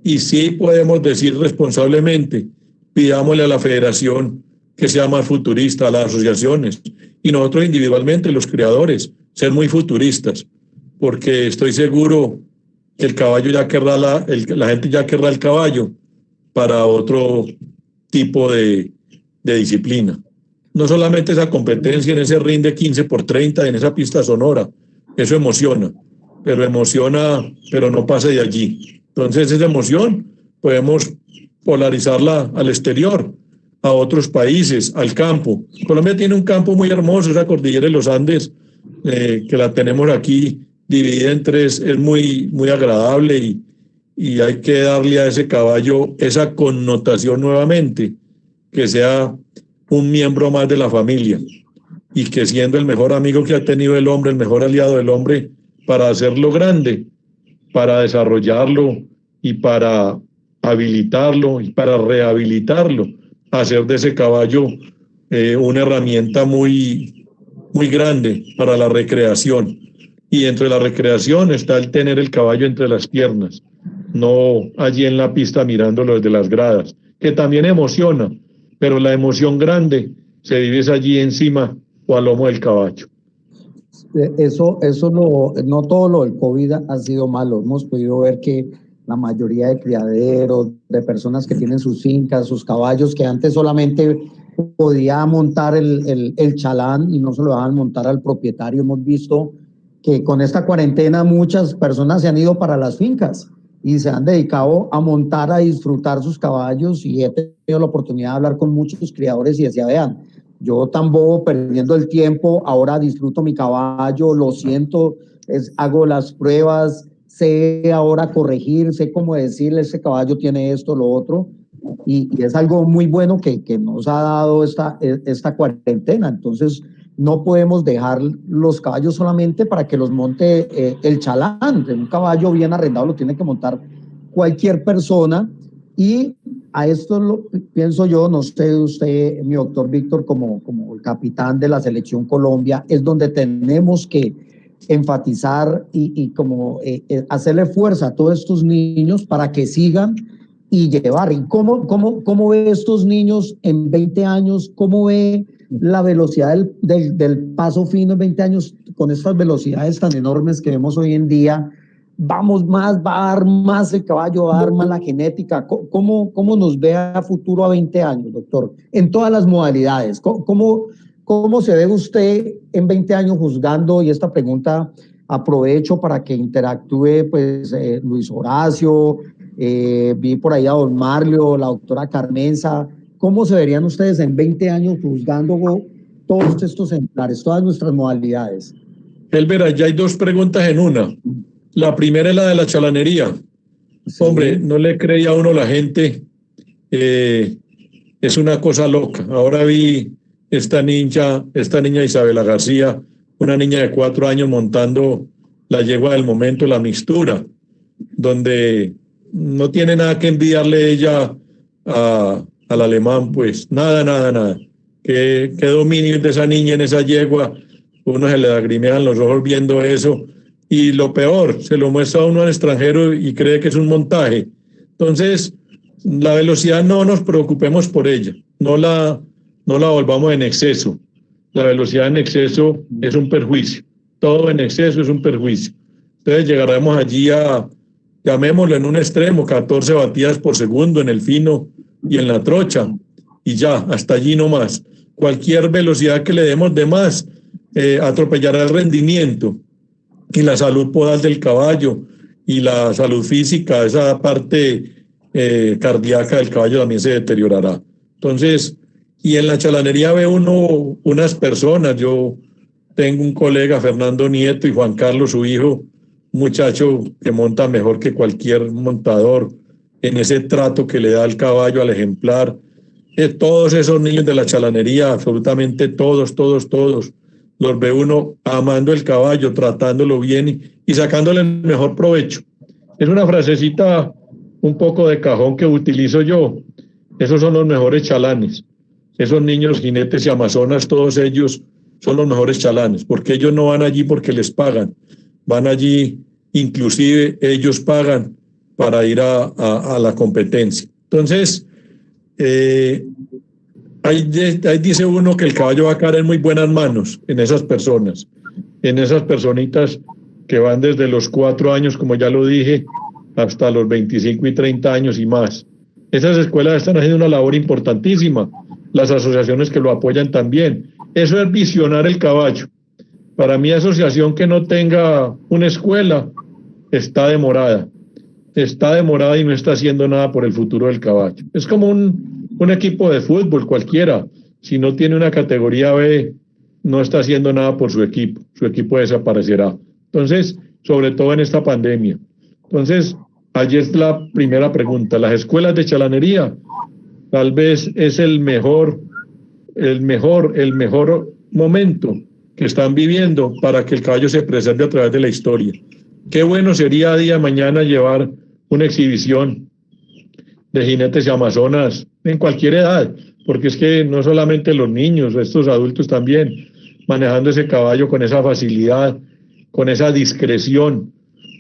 sí podemos decir responsablemente, pidámosle a la federación que sea más futurista, a las asociaciones, y nosotros individualmente, los criadores, ser muy futuristas, porque estoy seguro que el caballo ya querrá, la gente ya querrá el caballo para otro tipo de disciplina. No solamente esa competencia en ese ring de 15x30, en esa pista sonora, eso emociona, pero no pasa de allí. Entonces esa emoción podemos polarizarla al exterior, a otros países, al campo. Colombia tiene un campo muy hermoso, esa cordillera de los Andes, que la tenemos aquí dividida en tres, es muy agradable, y hay que darle a ese caballo esa connotación nuevamente, que sea un miembro más de la familia, y que siendo el mejor amigo que ha tenido el hombre, el mejor aliado del hombre, para hacerlo grande, para desarrollarlo y para habilitarlo y para rehabilitarlo, hacer de ese caballo una herramienta muy grande para la recreación. Y entre la recreación está el tener el caballo entre las piernas, no allí en la pista mirándolo desde las gradas, que también emociona, pero la emoción grande se vive allí encima o al lomo del caballo. No todo lo del COVID ha sido malo. Hemos podido ver que la mayoría de criaderos, de personas que tienen sus fincas, sus caballos, que antes solamente podía montar el chalán y no se lo dejaban montar al propietario. Hemos visto que con esta cuarentena muchas personas se han ido para las fincas y se han dedicado a montar, a disfrutar sus caballos, y he tenido la oportunidad de hablar con muchos criadores y decía, vean, yo tan bobo perdiendo el tiempo, ahora disfruto mi caballo, lo siento, hago las pruebas, sé ahora corregir, sé cómo decirle, ese caballo tiene esto, lo otro, y es algo muy bueno que nos ha dado esta cuarentena. Entonces no podemos dejar los caballos solamente para que los monte el chalán. Un caballo bien arrendado lo tiene que montar cualquier persona, y a esto pienso yo, no sé usted, mi doctor Víctor, como el capitán de la Selección Colombia, es donde tenemos que enfatizar y hacerle fuerza a todos estos niños para que sigan y llevar. ¿Y cómo ve estos niños en 20 años? ¿Cómo ve la velocidad del paso fino en 20 años con estas velocidades tan enormes que vemos hoy en día? Vamos más, va a dar más el caballo, va a dar más la genética. ¿Cómo nos ve a futuro a 20 años, doctor? En todas las modalidades. ¿Cómo se ve usted en 20 años juzgando? Y esta pregunta aprovecho para que interactúe pues Luis Horacio, vi por ahí a don Marlio, la doctora Carmenza. ¿Cómo se verían ustedes en 20 años juzgando todos estos ejemplares, todas nuestras modalidades? Elber, ya hay dos preguntas en una. La primera es la de la chalanería. Sí. Hombre, no le creía a uno la gente. Es una cosa loca. Ahora vi esta niña Isabela García, una niña de 4 años montando la yegua del momento, la mixtura, donde no tiene nada que envidiarle ella al alemán, pues nada. Qué dominio de esa niña en esa yegua, uno se le lagrimean los ojos viendo eso, y lo peor, se lo muestra a uno al extranjero y cree que es un montaje. Entonces, la velocidad no nos preocupemos por ella, no la volvamos en exceso. La velocidad en exceso es un perjuicio, todo en exceso es un perjuicio. Entonces llegaremos allí llamémoslo en un extremo, 14 batidas por segundo en el fino y en la trocha, y ya, hasta allí no más. Cualquier velocidad que le demos de más atropellará el rendimiento y la salud podal del caballo y la salud física, esa parte cardíaca del caballo también se deteriorará. Entonces, y en la chalanería ve uno unas personas, yo tengo un colega, Fernando Nieto, y Juan Carlos, su hijo, muchacho que monta mejor que cualquier montador, en ese trato que le da al caballo, al ejemplar. Todos esos niños de la chalanería, absolutamente todos, los ve uno amando el caballo, tratándolo bien y sacándole el mejor provecho. Es una frasecita un poco de cajón que utilizo yo. Esos son los mejores chalanes. Esos niños jinetes y amazonas, todos ellos son los mejores chalanes, porque ellos no van allí porque les pagan, van allí, inclusive ellos pagan para ir a la competencia. Entonces, ahí dice uno que el caballo va a caer en muy buenas manos, en esas personas, en esas personitas que van desde los 4 años, como ya lo dije, hasta los 25 y 30 años y más. Esas escuelas están haciendo una labor importantísima, las asociaciones que lo apoyan también. Eso es visionar el caballo. Para mí, asociación que no tenga una escuela está demorada y no está haciendo nada por el futuro del caballo. Es como un equipo de fútbol cualquiera, si no tiene una categoría B, no está haciendo nada por su equipo desaparecerá. Entonces, sobre todo en esta pandemia. Entonces, allí es la primera pregunta. Las escuelas de chalanería tal vez es el mejor momento que están viviendo para que el caballo se preserve a través de la historia. Qué bueno sería día de mañana llevar una exhibición de jinetes y amazonas en cualquier edad, porque es que no solamente los niños, estos adultos también, manejando ese caballo con esa facilidad, con esa discreción,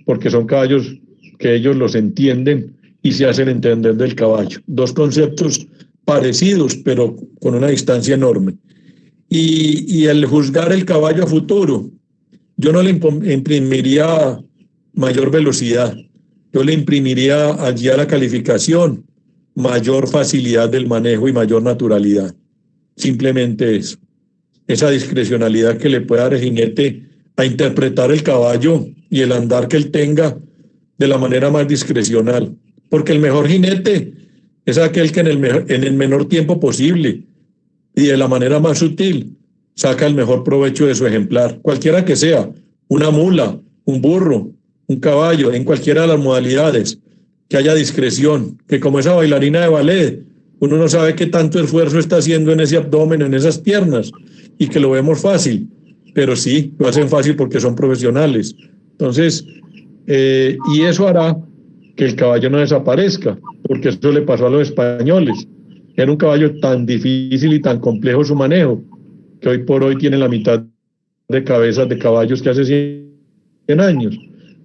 porque son caballos que ellos los entienden y se hacen entender del caballo. Dos conceptos parecidos, pero con una distancia enorme. Y el juzgar el caballo a futuro, yo no le imprimiría mayor velocidad, yo le imprimiría allí a la calificación mayor facilidad del manejo y mayor naturalidad. Simplemente eso, esa discrecionalidad que le puede dar el jinete a interpretar el caballo y el andar que él tenga de la manera más discrecional, porque el mejor jinete es aquel que en el menor tiempo posible y de la manera más sutil saca el mejor provecho de su ejemplar, cualquiera que sea, una mula, un burro, un caballo, en cualquiera de las modalidades, que haya discreción, que como esa bailarina de ballet, uno no sabe qué tanto esfuerzo está haciendo en ese abdomen, en esas piernas, y que lo vemos fácil, pero sí, lo hacen fácil porque son profesionales. Entonces, y eso hará que el caballo no desaparezca, porque eso le pasó a los españoles. Era un caballo tan difícil y tan complejo su manejo, que hoy por hoy tiene la mitad de cabezas de caballos que hace 100 años.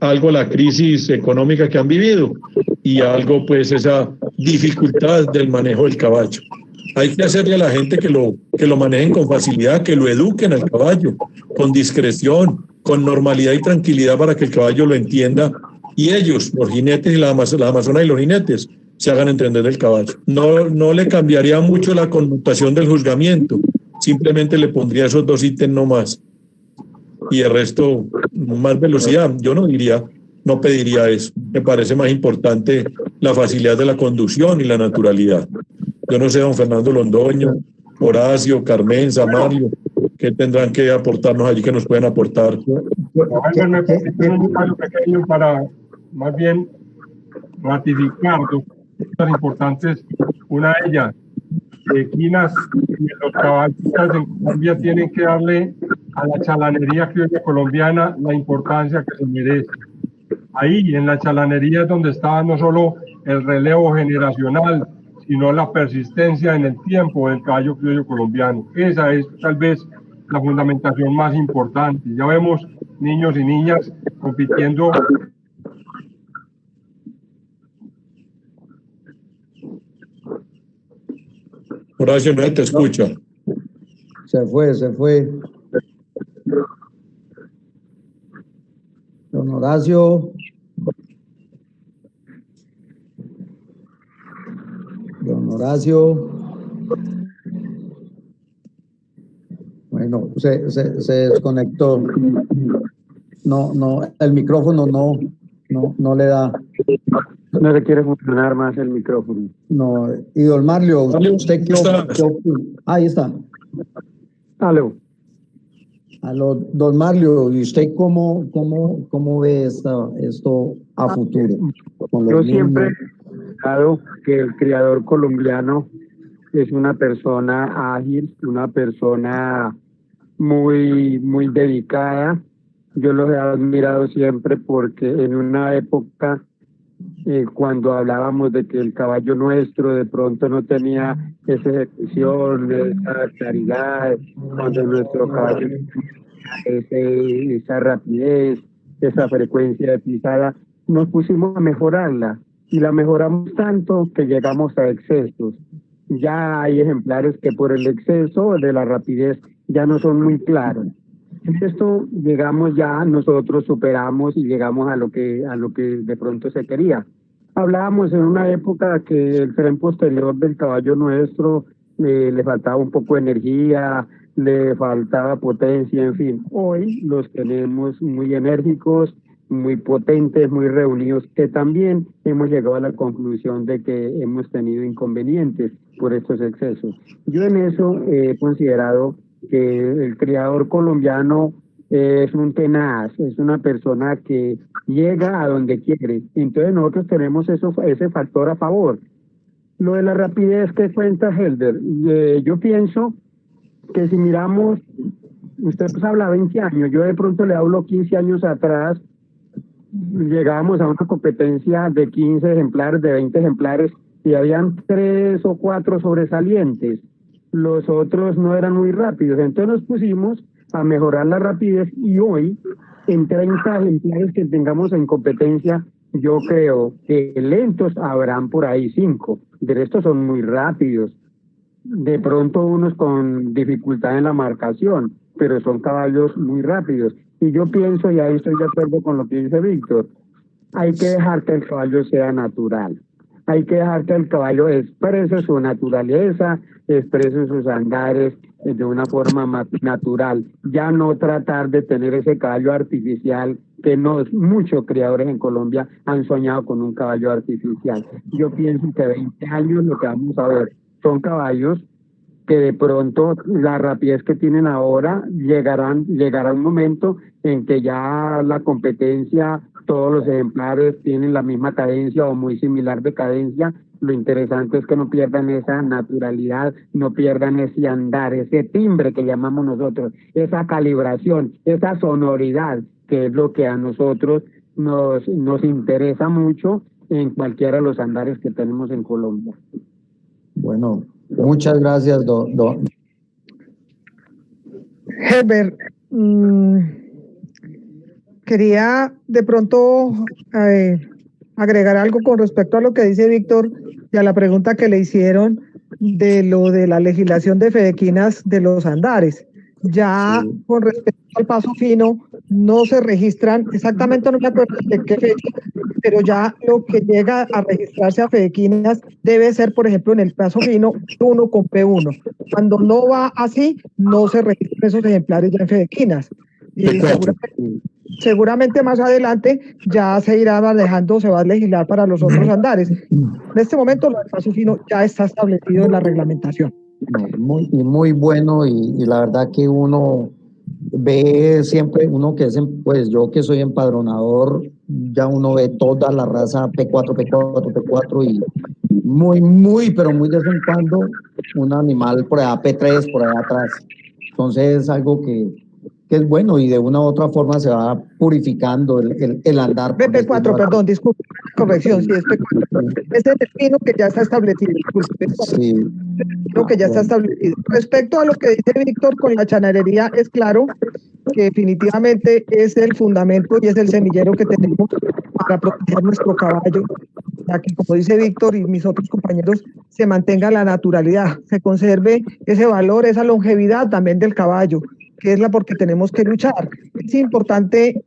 Algo la crisis económica que han vivido y algo pues esa dificultad del manejo del caballo. Hay que hacerle a la gente que lo manejen con facilidad, que lo eduquen al caballo, con discreción, con normalidad y tranquilidad para que el caballo lo entienda y ellos, los jinetes y la amazona y los jinetes, se hagan entender del caballo. No le cambiaría mucho la connotación del juzgamiento, simplemente le pondría esos 2 ítems no más. Y el resto, más velocidad. Yo no pediría eso. Me parece más importante la facilidad de la conducción y la naturalidad. Yo no sé, don Fernando Londoño, Horacio, Carmen, Samario, ¿qué tendrán que aportarnos allí que nos pueden aportar? Un caso pequeño para más bien ratificar dos cosas importantes. Una de ellas, equinas y los caballistas en Colombia tienen que darle a la chalanería criolla colombiana la importancia que se merece. Ahí en la chalanería es donde está no solo el relevo generacional, sino la persistencia en el tiempo del caballo criollo colombiano. Esa es tal vez la fundamentación más importante. Ya vemos niños y niñas compitiendo. Horacio, no te escucha. Se fue. Don Horacio. Bueno, se desconectó. No, el micrófono no le da. No le quiere funcionar más el micrófono. No, y don Marlio, ¿usted qué opina? Ahí está. Aló. Don Marlio, ¿y usted cómo ve esto a futuro? Yo siempre he pensado que el criador colombiano es una persona ágil, una persona muy dedicada. Yo los he admirado siempre porque en una época cuando hablábamos de que el caballo nuestro de pronto no tenía esa ejecución, esa claridad, cuando nuestro caballo esa rapidez, esa frecuencia de pisada, nos pusimos a mejorarla y la mejoramos tanto que llegamos a excesos. Ya hay ejemplares que por el exceso de la rapidez ya no son muy claros. En esto llegamos ya, nosotros superamos y llegamos a lo que de pronto se quería. Hablábamos en una época que el tren posterior del caballo nuestro le faltaba un poco de energía, le faltaba potencia, en fin. Hoy los tenemos muy enérgicos, muy potentes, muy reunidos, que también hemos llegado a la conclusión de que hemos tenido inconvenientes por estos excesos. Yo en eso he considerado que el criador colombiano es un tenaz, es una persona que llega a donde quiere. Entonces nosotros tenemos ese factor a favor. Lo de la rapidez que cuenta Helder, yo pienso que si miramos, usted pues habla 20 años, yo de pronto le hablo 15 años atrás, llegábamos a una competencia de 15 ejemplares, de 20 ejemplares, y habían 3 o 4 sobresalientes. Los otros no eran muy rápidos, entonces nos pusimos a mejorar la rapidez y hoy en 30 ejemplares que tengamos en competencia, yo creo que lentos habrán por ahí 5, de resto son muy rápidos, de pronto unos con dificultad en la marcación, pero son caballos muy rápidos. Y yo pienso, y ahí estoy de acuerdo con lo que dice Víctor, hay que dejar que el caballo sea natural. Hay que dejar que el caballo exprese su naturaleza, exprese sus andares de una forma más natural. Ya no tratar de tener ese caballo artificial que muchos criadores en Colombia han soñado con un caballo artificial. Yo pienso que 20 años lo que vamos a ver son caballos que de pronto la rapidez que tienen ahora llegará un momento en que ya la competencia, todos los ejemplares tienen la misma cadencia o muy similar de cadencia. Lo interesante es que no pierdan esa naturalidad, no pierdan ese andar, ese timbre que llamamos nosotros, esa calibración, esa sonoridad, que es lo que a nosotros nos interesa mucho en cualquiera de los andares que tenemos en Colombia. Bueno, muchas gracias, don. Herbert, quería de pronto agregar algo con respecto a lo que dice Víctor y a la pregunta que le hicieron de lo de la legislación de fedequinas de los andares. Ya sí. Con respecto al paso fino, no se registran, exactamente no me acuerdo de qué fecha, pero ya lo que llega a registrarse a fedequinas debe ser, por ejemplo, en el paso fino, 1 con P1. Cuando no va así, no se registran esos ejemplares ya en fedequinas. Y seguramente más adelante ya se irá manejando, se va a legislar para los otros andares. En este momento, lo del paso fino ya está establecido en la reglamentación. Muy bueno, y la verdad que uno ve siempre, uno que es, pues yo que soy empadronador, ya uno ve toda la raza P4, y pero muy de vez en cuando un animal por allá P3, por allá atrás. Entonces es algo que que es bueno y de una u otra forma se va purificando el andar. P4, perdón, disculpe, corrección, sí, es P4. Ese es el pino que ya está establecido, disculpe. Sí. Lo que ya está establecido. Respecto a lo que dice Víctor con la chanarería, es claro que definitivamente es el fundamento y es el semillero que tenemos para proteger nuestro caballo, ya que, como dice Víctor y mis otros compañeros, se mantenga la naturalidad, se conserve ese valor, esa longevidad también del caballo, que es la porque tenemos que luchar. Es importante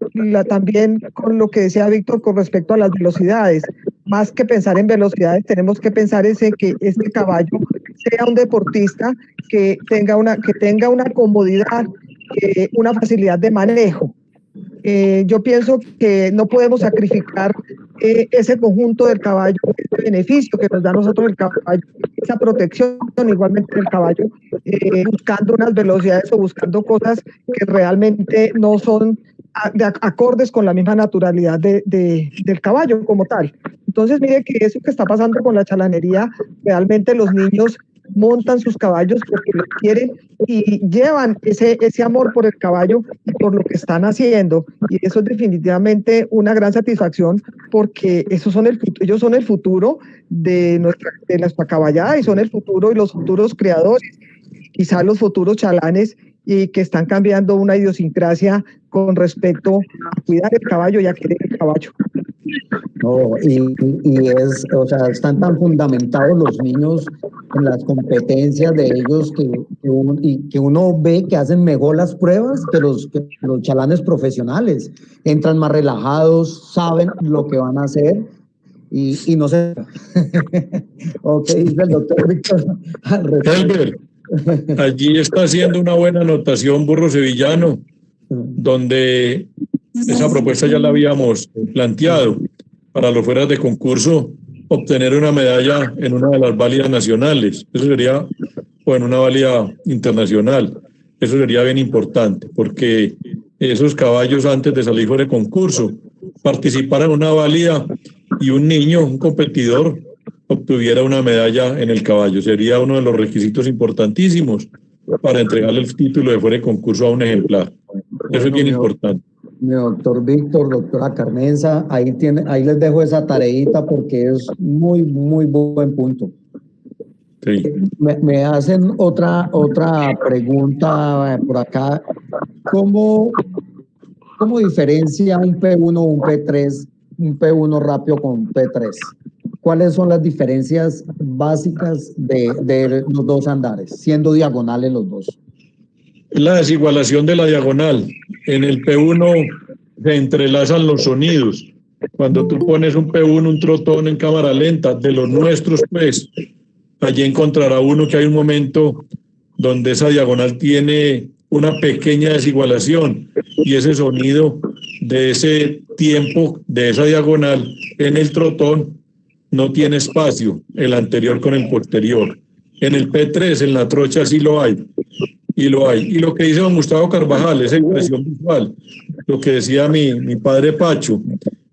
también con lo que decía Víctor con respecto a las velocidades. Más que pensar en velocidades, tenemos que pensar en que este caballo sea un deportista que tenga una comodidad, una facilidad de manejo. Yo pienso que no podemos sacrificar ese conjunto del caballo, ese beneficio que nos da a nosotros el caballo, esa protección igualmente del caballo, buscando unas velocidades o buscando cosas que realmente no son acordes con la misma naturalidad del caballo como tal. Entonces, mire que eso que está pasando con la chalanería, realmente los niños montan sus caballos porque lo quieren y llevan ese amor por el caballo y por lo que están haciendo, y eso es definitivamente una gran satisfacción porque ellos son el futuro de nuestra caballada y son el futuro y los futuros creadores, quizás los futuros chalanes, y que están cambiando una idiosincrasia con respecto a cuidar el caballo y a querer el caballo. No, o sea, están tan fundamentados los niños en las competencias de ellos que uno ve que hacen mejor las pruebas que los chalanes profesionales. Entran más relajados, saben lo que van a hacer y no sé. Ok, dice el doctor Víctor. Helber, allí está haciendo una buena anotación Burro Sevillano, donde esa propuesta ya la habíamos planteado para los fueras de concurso, obtener una medalla en una de las válidas nacionales. Eso sería, o en una válida internacional. Eso sería bien importante, porque esos caballos antes de salir fuera de concurso participaran en una válida y un niño, un competidor, obtuviera una medalla en el caballo. Sería uno de los requisitos importantísimos para entregarle el título de fuera de concurso a un ejemplar. Eso es bien importante. Mi doctor Víctor, doctora Carmenza, ahí les dejo esa tareita porque es muy, muy buen punto. Sí. Me hacen otra pregunta por acá. ¿Cómo diferencia un P1 o un P3, un P1 rápido con un P3? ¿Cuáles son las diferencias básicas de los dos andares, siendo diagonales los dos? La desigualación de la diagonal. En el P1 se entrelazan los sonidos. Cuando tú pones un P1, un trotón en cámara lenta, de los nuestros, pues, allí encontrará uno que hay un momento donde esa diagonal tiene una pequeña desigualación y ese sonido de ese tiempo, de esa diagonal en el trotón, no tiene espacio, el anterior con el posterior. En el P3, en la trocha, sí lo hay. Y lo hay. Y lo que dice don Gustavo Carvajal, esa impresión visual, lo que decía mi padre Pacho,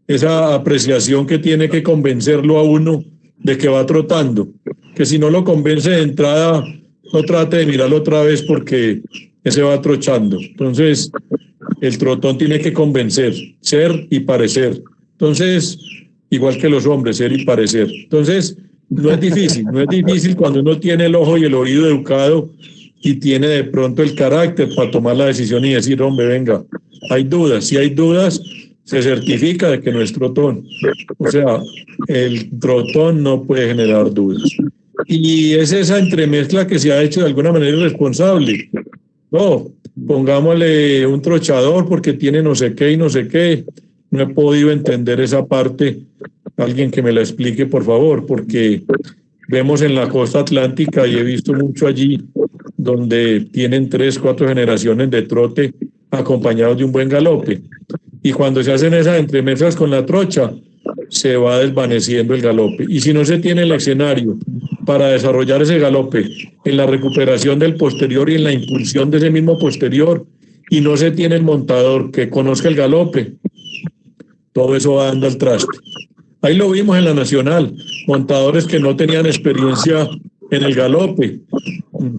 esa apreciación que tiene que convencerlo a uno de que va trotando, que si no lo convence de entrada, no trate de mirarlo otra vez porque ese va trochando. Entonces, el trotón tiene que convencer, ser y parecer. Entonces, igual que los hombres, ser y parecer. Entonces, no es difícil cuando uno tiene el ojo y el oído educado y tiene de pronto el carácter para tomar la decisión y decir, hombre, venga, hay dudas. Si hay dudas, se certifica de que no es trotón. O sea, el trotón no puede generar dudas. Y es esa entremezcla que se ha hecho de alguna manera irresponsable. No, pongámosle un trochador porque tiene no sé qué y no sé qué. No he podido entender esa parte. Alguien que me la explique, por favor, porque vemos en la costa atlántica y he visto mucho allí donde tienen 3, 4 generaciones de trote acompañados de un buen galope. Y cuando se hacen esas entremezclas con la trocha, se va desvaneciendo el galope. Y si no se tiene el escenario para desarrollar ese galope en la recuperación del posterior y en la impulsión de ese mismo posterior, y no se tiene el montador que conozca el galope, todo eso va dando al traste. Ahí lo vimos en la Nacional, montadores que no tenían experiencia en el galope,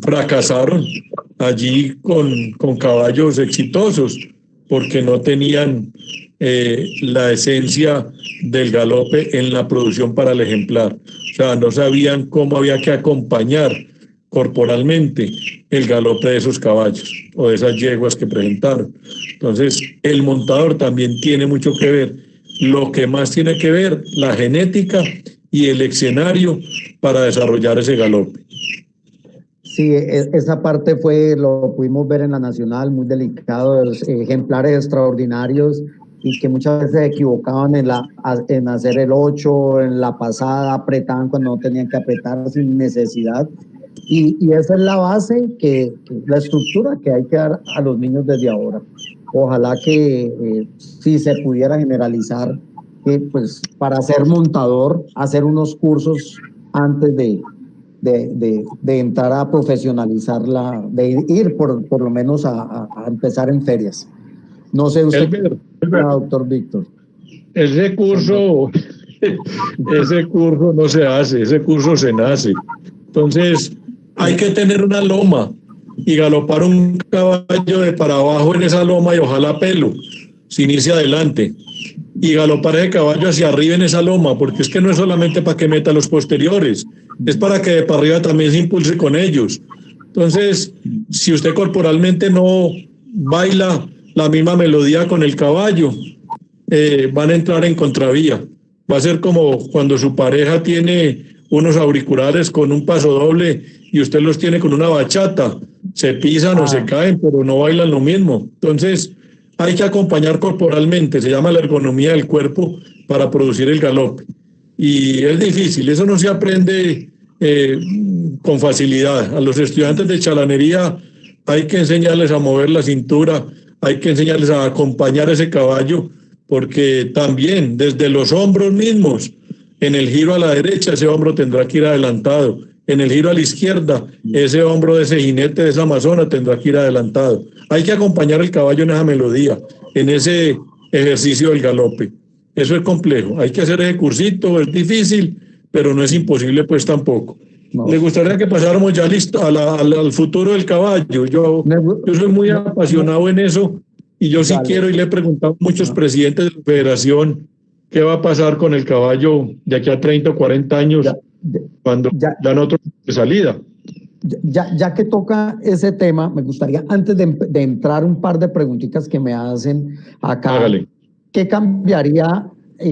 fracasaron allí con caballos exitosos, porque no tenían la esencia del galope en la producción para el ejemplar. O sea, no sabían cómo había que acompañar corporalmente el galope de esos caballos o de esas yeguas que presentaron. Entonces, el montador también tiene mucho que ver. Lo que más tiene que ver, la genética y el escenario para desarrollar ese galope. Sí, esa parte lo pudimos ver en la Nacional, muy delicado, ejemplares extraordinarios y que muchas veces se equivocaban en hacer el 8, en la pasada, apretaban cuando no tenían que apretar sin necesidad. Y esa es la base, la estructura que hay que dar a los niños desde ahora. Ojalá que si se pudiera generalizar, pues para ser montador, hacer unos cursos antes de entrar a profesionalizarla, de ir por lo menos a empezar en ferias. No sé usted, doctor Víctor. Ese curso no se hace, ese curso se nace. Entonces, hay que tener una loma y galopar un caballo de para abajo en esa loma y ojalá pelo, sin irse adelante. Y galopar ese caballo hacia arriba en esa loma, porque es que no es solamente para que meta los posteriores, es para que de para arriba también se impulse con ellos. Entonces, si usted corporalmente no baila la misma melodía con el caballo, van a entrar en contravía. Va a ser como cuando su pareja tiene unos auriculares con un paso doble y usted los tiene con una bachata. Se pisan o se caen, pero no bailan lo mismo. Entonces, hay que acompañar corporalmente, se llama la ergonomía del cuerpo para producir el galope. Y es difícil, eso no se aprende con facilidad. A los estudiantes de chalanería hay que enseñarles a mover la cintura, hay que enseñarles a acompañar ese caballo, porque también desde los hombros mismos, en el giro a la derecha, ese hombro tendrá que ir adelantado. En el giro a la izquierda, ese hombro de ese jinete, de esa amazona, tendrá que ir adelantado. Hay que acompañar el caballo en esa melodía, en ese ejercicio del galope. Eso es complejo. Hay que hacer ese cursito, es difícil, pero no es imposible pues tampoco. No. ¿Le gustaría que pasáramos ya al futuro del caballo? Yo soy muy apasionado en eso y yo sí quiero, y le he preguntado a muchos presidentes de la federación qué va a pasar con el caballo de aquí a 30 o 40 años cuando dan otro de salida. Ya que toca ese tema, me gustaría, antes de entrar un par de preguntitas que me hacen acá, hágale. ¿Qué cambiaría?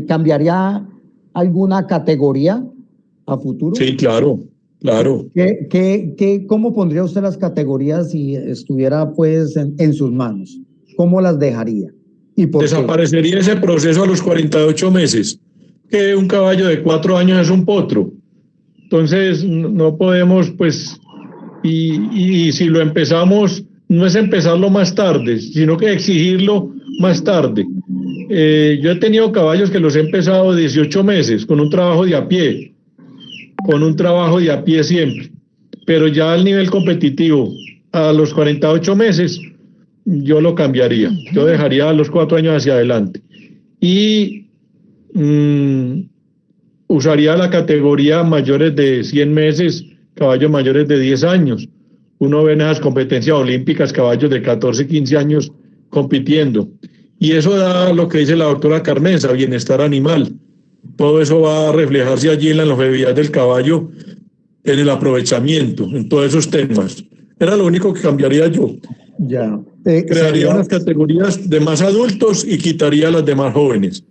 ¿Cambiaría alguna categoría a futuro? Sí, claro. ¿Cómo pondría usted las categorías si estuviera pues en sus manos? ¿Cómo las dejaría? ¿Y por Desaparecería ese proceso a los 48 meses, que un caballo de 4 años es un potro. Entonces, no podemos, pues, y si lo empezamos, no es empezarlo más tarde, sino que exigirlo más tarde. Yo he tenido caballos que los he empezado 18 meses, con un trabajo de a pie siempre, pero ya al nivel competitivo, a los 48 meses, yo lo cambiaría, yo dejaría a los 4 años hacia adelante. Y usaría la categoría mayores de 100 meses, caballos mayores de 10 años. Uno ve en esas competencias olímpicas caballos de 14, 15 años compitiendo. Y eso da lo que dice la doctora Carmenza, bienestar animal. Todo eso va a reflejarse allí en la longevidad del caballo, en el aprovechamiento, en todos esos temas. Era lo único que cambiaría yo. Ya. Crearía unas categorías de más adultos y quitaría las de más jóvenes.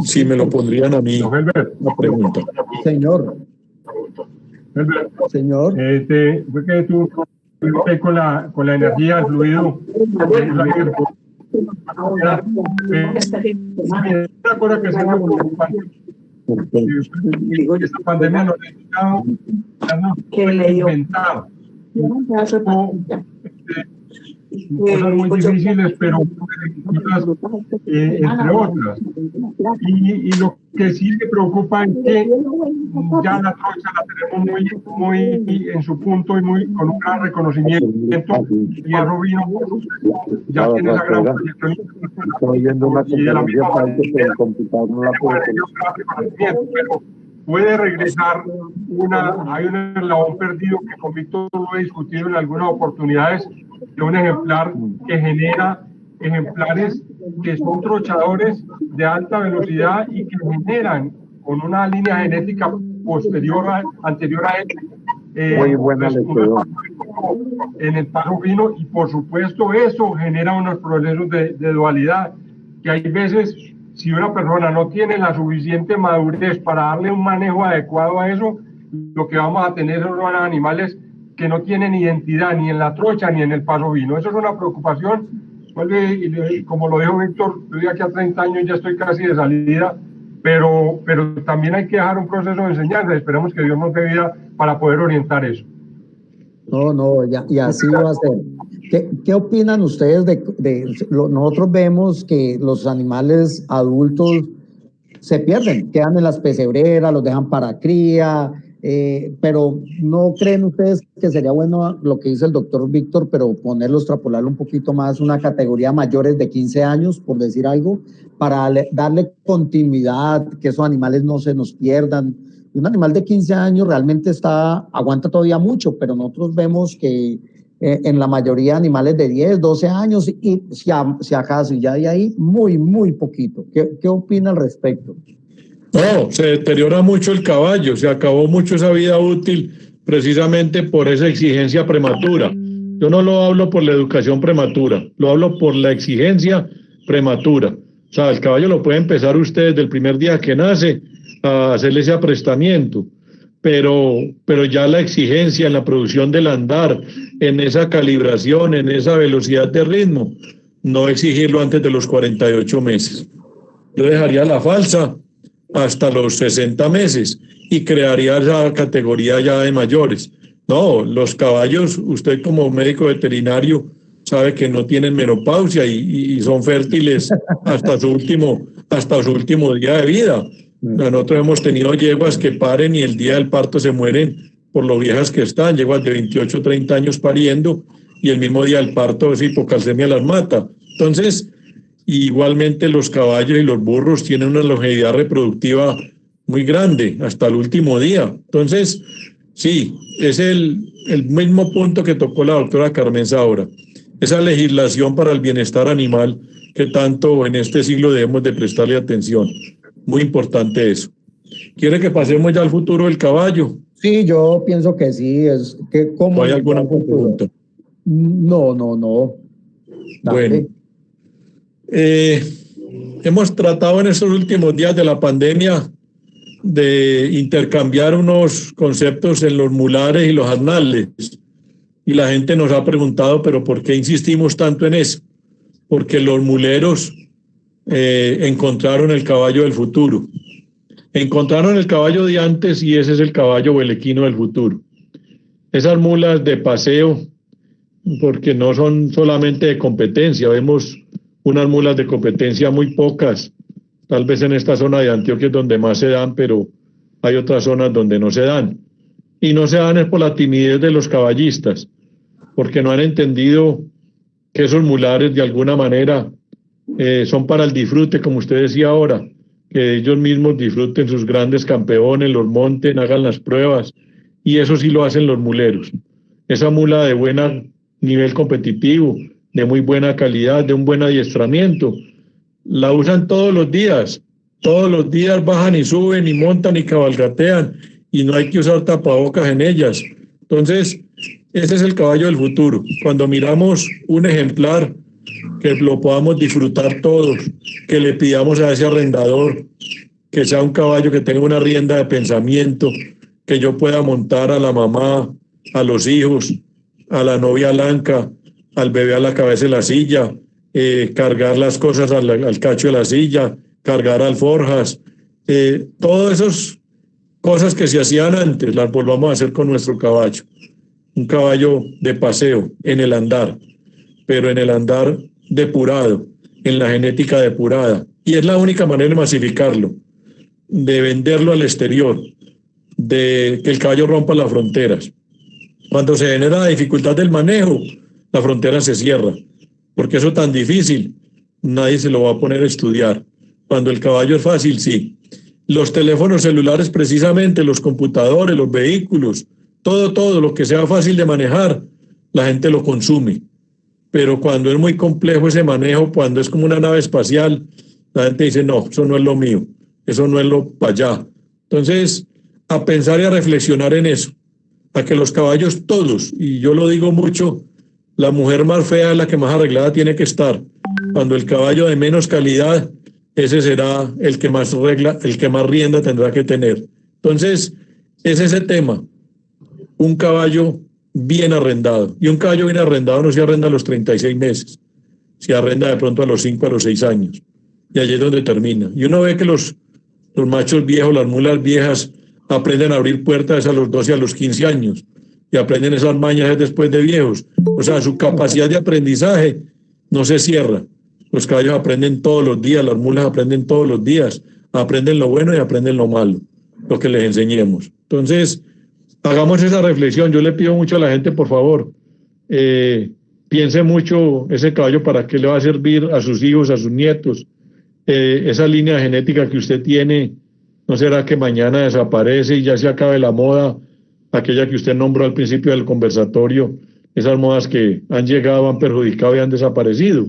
Si me lo pondrían a mí, la pregunta. Señor. Fue que tú con la energía, el fluido. Una cosa que se me preocupante. Esta pandemia nos ha inventado cosas muy difíciles, pero entre otras. Y lo que sí me preocupa es que ya la trocha la tenemos muy en su punto y con un gran reconocimiento. Y Hierro Vino ya tiene esa gran proyección. Estoy viendo una conferencia que el computador no la puede. Pero puede regresar hay un eslabón perdido que con Víctor lo he discutido en algunas oportunidades, de un ejemplar que genera ejemplares que son trochadores de alta velocidad y que generan con una línea genética anterior a él, muy buena lectura en el paso fino, y por supuesto eso genera unos procesos de dualidad que hay veces, si una persona no tiene la suficiente madurez para darle un manejo adecuado a eso, lo que vamos a tener son animales que no tienen identidad ni en la trocha ni en el paso fino. Eso es una preocupación. Como lo dijo Víctor, yo de aquí a 30 años ya estoy casi de salida, pero también hay que dejar un proceso de enseñanza. Esperemos que Dios nos dé vida para poder orientar eso. No, y así va a ser. ¿Qué opinan ustedes nosotros vemos que los animales adultos se pierden, quedan en las pesebreras, los dejan para cría, pero ¿no creen ustedes que sería bueno lo que dice el doctor Víctor, pero ponerlo, extrapolarlo un poquito más, una categoría mayores de 15 años, por decir algo, para darle continuidad, que esos animales no se nos pierdan? Un animal de 15 años realmente aguanta todavía mucho, pero nosotros vemos que en la mayoría de animales de 10, 12 años, y si acaso ya de ahí, muy, muy poquito. ¿Qué opina al respecto? No, se deteriora mucho el caballo, se acabó mucho esa vida útil precisamente por esa exigencia prematura. Yo no lo hablo por la educación prematura, lo hablo por la exigencia prematura. O sea, el caballo lo puede empezar usted desde el primer día que nace a hacerle ese aprestamiento, pero ya la exigencia en la producción del andar, en esa calibración, en esa velocidad de ritmo, no exigirlo antes de los 48 meses. Yo dejaría la falsa hasta los 60 meses y crearía esa categoría ya de mayores. No, los caballos, usted como médico veterinario sabe que no tienen menopausia y son fértiles hasta su último día de vida. Nosotros hemos tenido yeguas que paren y el día del parto se mueren por lo viejas que están, yeguas de 28, 30 años pariendo, y el mismo día del parto esa hipocalcemia las mata. Entonces, igualmente los caballos y los burros tienen una longevidad reproductiva muy grande, hasta el último día. Entonces, sí, es el mismo punto que tocó la doctora Carmen Saura, esa legislación para el bienestar animal que tanto en este siglo debemos de prestarle atención. Muy importante eso. ¿Quiere que pasemos ya al futuro del caballo? Sí, yo pienso que sí. ¿Cómo ¿Hay alguna pregunta? No. Dale. Bueno, hemos tratado en estos últimos días de la pandemia de intercambiar unos conceptos en los mulares y los arnales. Y la gente nos ha preguntado, ¿pero por qué insistimos tanto en eso? Porque los muleros encontraron el caballo del futuro. Encontraron el caballo de antes y ese es el caballo belequino del futuro. Esas mulas de paseo, porque no son solamente de competencia, vemos unas mulas de competencia muy pocas, tal vez en esta zona de Antioquia es donde más se dan, pero hay otras zonas donde no se dan. Y no se dan es por la timidez de los caballistas, porque no han entendido que esos mulares de alguna manera son para el disfrute, como usted decía ahora, que ellos mismos disfruten sus grandes campeones, los monten, hagan las pruebas, y eso sí lo hacen los muleros. Esa mula de buen nivel competitivo, de muy buena calidad, de un buen adiestramiento, la usan todos los días bajan y suben y montan y cabalgatean, y no hay que usar tapabocas en ellas. Entonces, ese es el caballo del futuro. Cuando miramos un ejemplar, que lo podamos disfrutar todos, que le pidamos a ese arrendador que sea un caballo que tenga una rienda de pensamiento, que yo pueda montar a la mamá, a los hijos, a la novia blanca, al bebé a la cabeza de la silla, cargar las cosas al cacho de la silla, cargar alforjas, todas esas cosas que se hacían antes las volvamos a hacer con nuestro caballo. Un caballo de paseo en el andar, pero en el andar depurado, en la genética depurada. Y es la única manera de masificarlo, de venderlo al exterior, de que el caballo rompa las fronteras. Cuando se genera la dificultad del manejo, la frontera se cierra, porque eso tan difícil, nadie se lo va a poner a estudiar. Cuando el caballo es fácil, sí. Los teléfonos celulares precisamente, los computadores, los vehículos, todo lo que sea fácil de manejar, la gente lo consume. pero cuando es muy complejo ese manejo, cuando es como una nave espacial, la gente dice, no, eso no es lo mío, eso no es lo para allá. Entonces, a pensar y a reflexionar en eso, a que los caballos todos, y yo lo digo mucho, la mujer más fea es la que más arreglada tiene que estar. Cuando el caballo de menos calidad, ese será el que más regla, el que más rienda tendrá que tener. Entonces, es ese tema, un caballo bien arrendado. Y un caballo bien arrendado no se arrenda a los 36 meses, se arrenda de pronto a los 5, a los 6 años. Y allí es donde termina. Y uno ve que los machos viejos, las mulas viejas, aprenden a abrir puertas a los 12, a los 15 años. Y aprenden esas mañas después de viejos. O sea, su capacidad de aprendizaje no se cierra. Los caballos aprenden todos los días, las mulas aprenden todos los días. Aprenden lo bueno y aprenden lo malo, lo que les enseñemos. Entonces, hagamos esa reflexión. Yo le pido mucho a la gente, por favor, piense mucho ese caballo para qué le va a servir a sus hijos, a sus nietos. Esa línea genética que usted tiene, ¿no será que mañana desaparece y ya se acabe la moda, aquella que usted nombró al principio del conversatorio, esas modas que han llegado, han perjudicado y han desaparecido?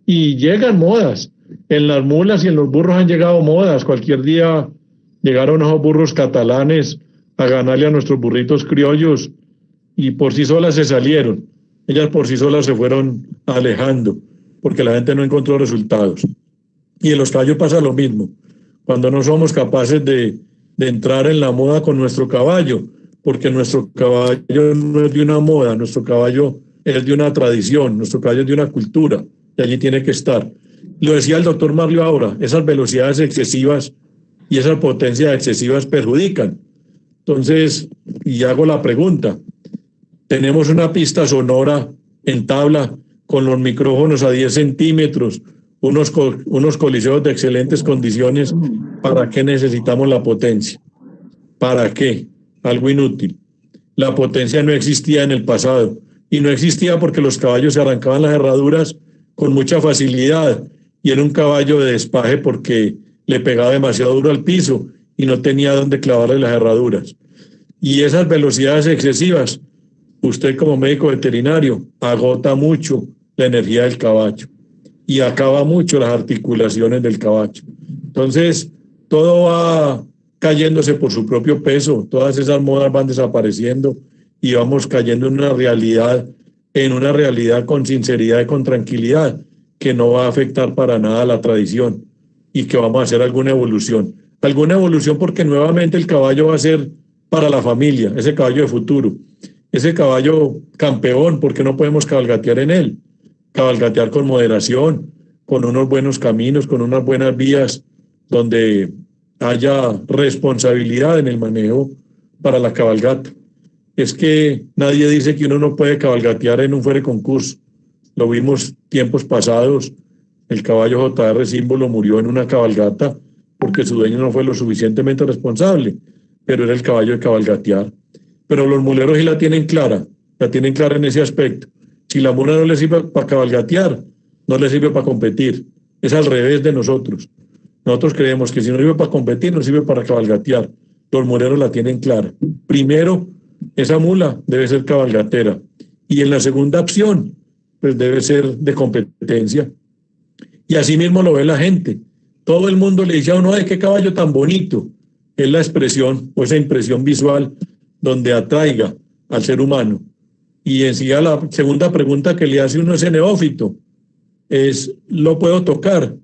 Y llegan modas, en las mulas y en los burros han llegado modas. Cualquier día llegaron esos burros catalanes a ganarle a nuestros burritos criollos y por sí solas se salieron. Ellas por sí solas se fueron alejando porque la gente no encontró resultados. Y en los caballos pasa lo mismo. Cuando no somos capaces de entrar en la moda con nuestro caballo, porque nuestro caballo no es de una moda, nuestro caballo es de una tradición, nuestro caballo es de una cultura, y allí tiene que estar. Lo decía el doctor Marlio ahora, esas velocidades excesivas y esas potencias excesivas perjudican. Entonces, y hago la pregunta, tenemos una pista sonora en tabla con los micrófonos a 10 centímetros, unos coliseos de excelentes condiciones. ¿Para qué necesitamos la potencia? ¿Para qué? Algo inútil. La potencia no existía en el pasado y no existía porque los caballos se arrancaban las herraduras con mucha facilidad y era un caballo de despaje porque le pegaba demasiado duro al piso y no tenía dónde clavarle las herraduras. Y esas velocidades excesivas, usted como médico veterinario agota mucho la energía del caballo y acaba mucho las articulaciones del caballo. Entonces, todo va cayéndose por su propio peso, todas esas modas van desapareciendo y vamos cayendo en una realidad con sinceridad y con tranquilidad, que no va a afectar para nada a la tradición y que vamos a hacer alguna evolución porque nuevamente el caballo va a ser para la familia, ese caballo de futuro, ese caballo campeón, porque no podemos cabalgatear en él, cabalgatear con moderación, con unos buenos caminos, con unas buenas vías donde haya responsabilidad en el manejo para la cabalgata. Es que nadie dice que uno no puede cabalgatear en un fuera de concurso. Lo vimos tiempos pasados, el caballo JR Símbolo murió en una cabalgata porque su dueño no fue lo suficientemente responsable, pero era el caballo de cabalgatear. Pero los muleros sí la tienen clara en ese aspecto. Si la mula no le sirve para cabalgatear, no le sirve para competir. Es al revés de nosotros. Nosotros creemos que si no sirve para competir, no sirve para cabalgatear. Los muleros la tienen clara. Primero, esa mula debe ser cabalgatera. Y en la segunda opción, pues debe ser de competencia. Y así mismo lo ve la gente. Todo el mundo le dice a uno, ¡ay, qué caballo tan bonito! Es la expresión o esa impresión visual donde atraiga al ser humano. Y enseguida la segunda pregunta que le hace uno a ese neófito es, ¿lo puedo tocar?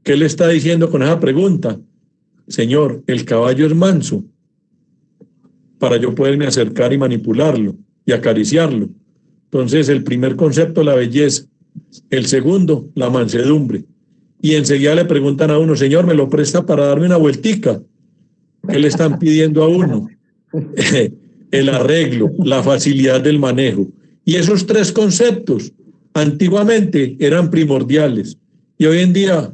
¿Qué le está diciendo con esa pregunta? Señor, el caballo es manso para yo poderme acercar y manipularlo y acariciarlo. Entonces, el primer concepto, la belleza. El segundo, la mansedumbre. Y enseguida le preguntan a uno, señor, ¿me lo presta para darme una vueltica? ¿Qué le están pidiendo a uno? El arreglo, la facilidad del manejo. Y esos tres conceptos antiguamente eran primordiales y hoy en día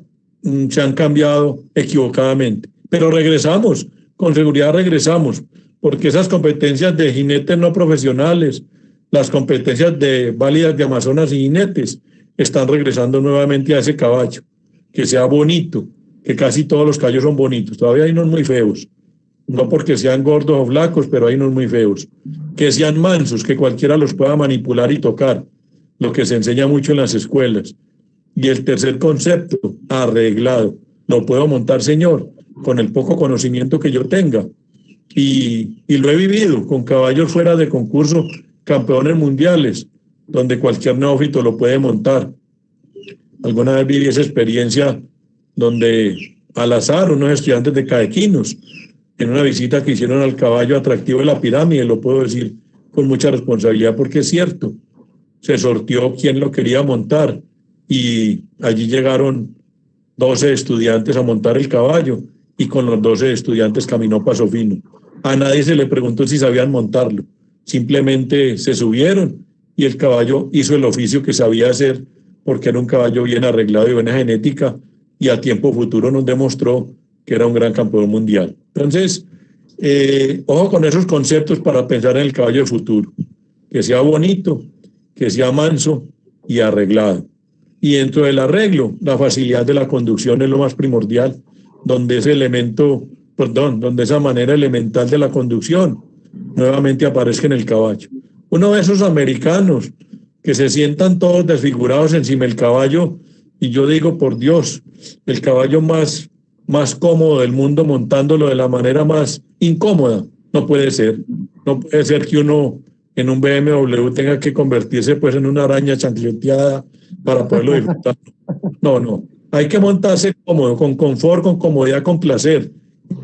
se han cambiado equivocadamente. Pero regresamos, con seguridad regresamos, porque esas competencias de jinetes no profesionales, las competencias de válidas de amazonas y jinetes, están regresando nuevamente a ese caballo, que sea bonito, que casi todos los caballos son bonitos, todavía hay unos muy feos, no porque sean gordos o flacos, pero hay unos muy feos, que sean mansos, que cualquiera los pueda manipular y tocar, lo que se enseña mucho en las escuelas. Y el tercer concepto, arreglado. Lo puedo montar, señor, con el poco conocimiento que yo tenga. Y lo he vivido con caballos fuera de concurso, campeones mundiales, donde cualquier neófito lo puede montar. Alguna vez viví esa experiencia donde al azar unos estudiantes de Caequinos, en una visita que hicieron al caballo atractivo de la pirámide, lo puedo decir con mucha responsabilidad porque es cierto, se sorteó quién lo quería montar y allí llegaron 12 estudiantes a montar el caballo y con los 12 estudiantes caminó Paso Fino. A nadie se le preguntó si sabían montarlo, simplemente se subieron y el caballo hizo el oficio que sabía hacer porque era un caballo bien arreglado y buena genética y a tiempo futuro nos demostró que era un gran campeón mundial. Entonces, ojo con esos conceptos para pensar en el caballo de futuro, que sea bonito, que sea manso y arreglado. Y dentro del arreglo, la facilidad de la conducción es lo más primordial, donde donde esa manera elemental de la conducción nuevamente aparezca en el caballo. Uno ve esos americanos que se sientan todos desfigurados encima del caballo y yo digo, por Dios, el caballo más cómodo del mundo montándolo de la manera más incómoda. No puede ser. No puede ser que uno en un BMW tenga que convertirse pues en una araña chancleteada para poderlo disfrutar. No. Hay que montarse cómodo, con confort, con comodidad, con placer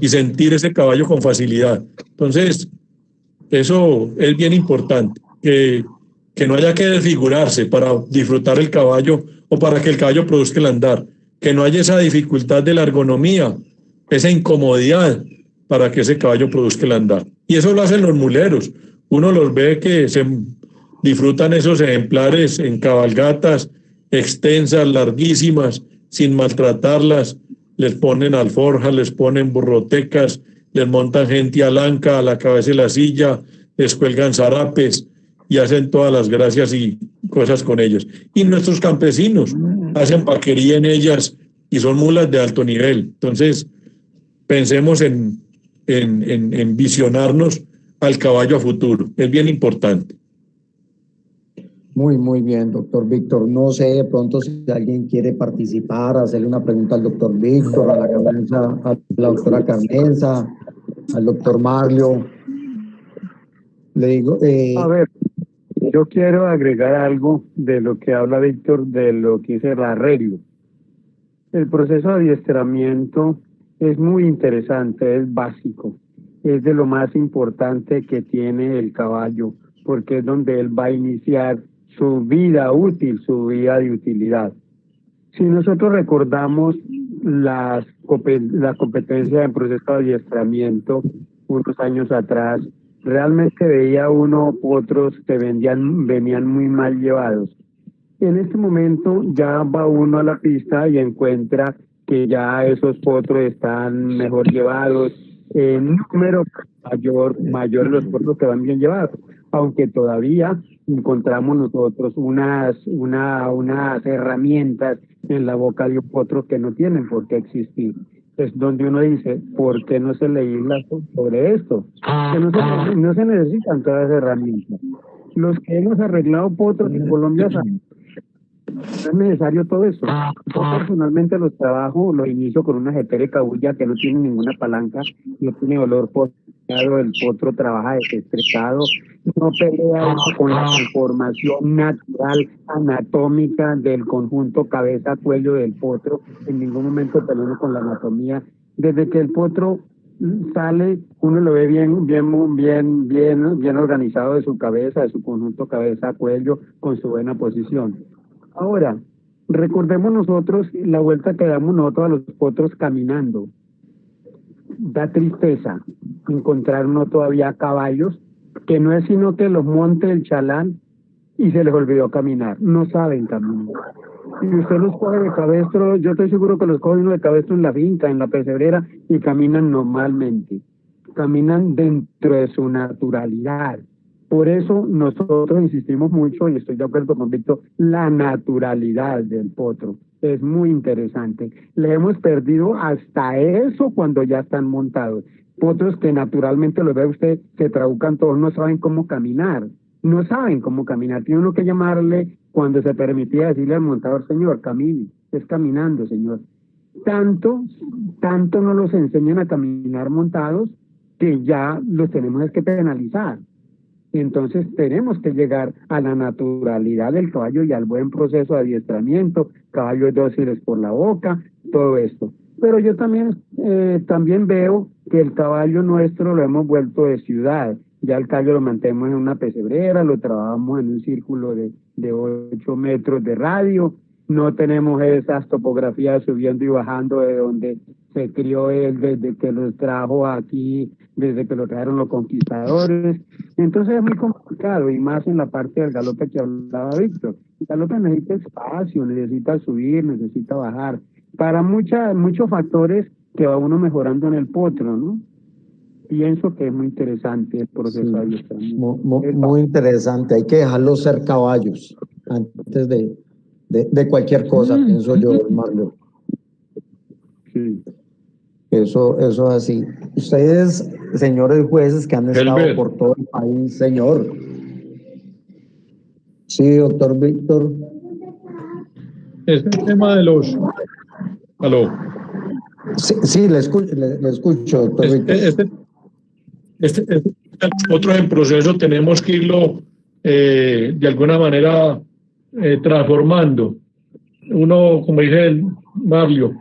y sentir ese caballo con facilidad. Entonces, eso es bien importante, que no haya que desfigurarse para disfrutar el caballo o para que el caballo produzca el andar, que no haya esa dificultad de la ergonomía, esa incomodidad para que ese caballo produzca el andar. Y eso lo hacen los muleros. Uno los ve que se disfrutan esos ejemplares en cabalgatas extensas, larguísimas, sin maltratarlas, les ponen alforjas, les ponen burrotecas, les montan gente alanca a la cabeza de la silla, les cuelgan zarapes y hacen todas las gracias y cosas con ellos. Y nuestros campesinos hacen vaquería en ellas y son mulas de alto nivel. Entonces, pensemos en visionarnos al caballo a futuro. Es bien importante. Muy bien, doctor Víctor. No sé de pronto si alguien quiere participar, hacerle una pregunta al doctor Víctor, a la doctora Carmenza, al doctor Marlio. Le digo... A ver, yo quiero agregar algo de lo que habla Víctor, de lo que es el arreglo. El proceso de adiestramiento es muy interesante, es básico, es de lo más importante que tiene el caballo, porque es donde él va a iniciar su vida útil, su vida de utilidad. Si nosotros recordamos la competencia en proceso de adiestramiento unos años atrás, realmente veía uno otros que venían muy mal llevados. En este momento ya va uno a la pista y encuentra que ya esos potros están mejor llevados, en número mayor los potros que van bien llevados, aunque todavía encontramos nosotros unas herramientas en la boca de un potro que no tienen por qué existir. Es donde uno dice, ¿por qué no se legisla sobre esto? Que no se necesitan todas las herramientas. Los que hemos arreglado potros en Colombia saben. No es necesario todo eso. Yo personalmente los inicio con una jetérica bulla que no tiene ninguna palanca, no tiene olor postrado, el potro trabaja desestresado, no pelea con la conformación natural anatómica del conjunto cabeza-cuello del potro, en ningún momento pelea con la anatomía. Desde que el potro sale, uno lo ve bien organizado de su cabeza, de su conjunto cabeza-cuello, con su buena posición. Ahora, recordemos nosotros la vuelta que damos nosotros a los potros caminando. Da tristeza encontrar uno todavía caballos que no es sino que los monte el chalán y se les olvidó caminar, no saben caminar. Si usted los coge de cabestro, yo estoy seguro que los coge uno de cabestro en la finca, en la pesebrera y caminan normalmente, caminan dentro de su naturalidad. Por eso nosotros insistimos mucho, y estoy de acuerdo con Víctor, la naturalidad del potro. Es muy interesante. Le hemos perdido hasta eso cuando ya están montados. Potros que naturalmente lo ve usted, se trabucan todos, no saben cómo caminar. No saben cómo caminar. Tiene uno que llamarle cuando se permitía decirle al montador, señor, camine, es caminando, señor. Tanto no los enseñan a caminar montados que ya los tenemos que penalizar. Entonces tenemos que llegar a la naturalidad del caballo y al buen proceso de adiestramiento, caballos dóciles por la boca, todo esto. Pero yo también veo que el caballo nuestro lo hemos vuelto de ciudad. Ya el caballo lo mantenemos en una pesebrera, lo trabajamos en un círculo de 8 metros de radio. No tenemos esas topografías subiendo y bajando de donde se crió él desde que los trajo aquí, desde que lo trajeron los conquistadores. Entonces es muy complicado, y más en la parte del galope que hablaba Víctor. El galope necesita espacio, necesita subir, necesita bajar, para muchos factores que va uno mejorando en el potro, ¿no? Pienso que es muy interesante el proceso de adiestramiento. Muy interesante, hay que dejarlos ser caballos antes de cualquier cosa, pienso yo, Marlon. Sí. Eso es así. Ustedes, señores jueces que han estado por todo el país, señor. Sí, doctor Víctor. Este tema de los... ¿Aló? Sí, le escucho, doctor Víctor. Nosotros en proceso tenemos que irlo de alguna manera transformando. Uno, como dice el Mario,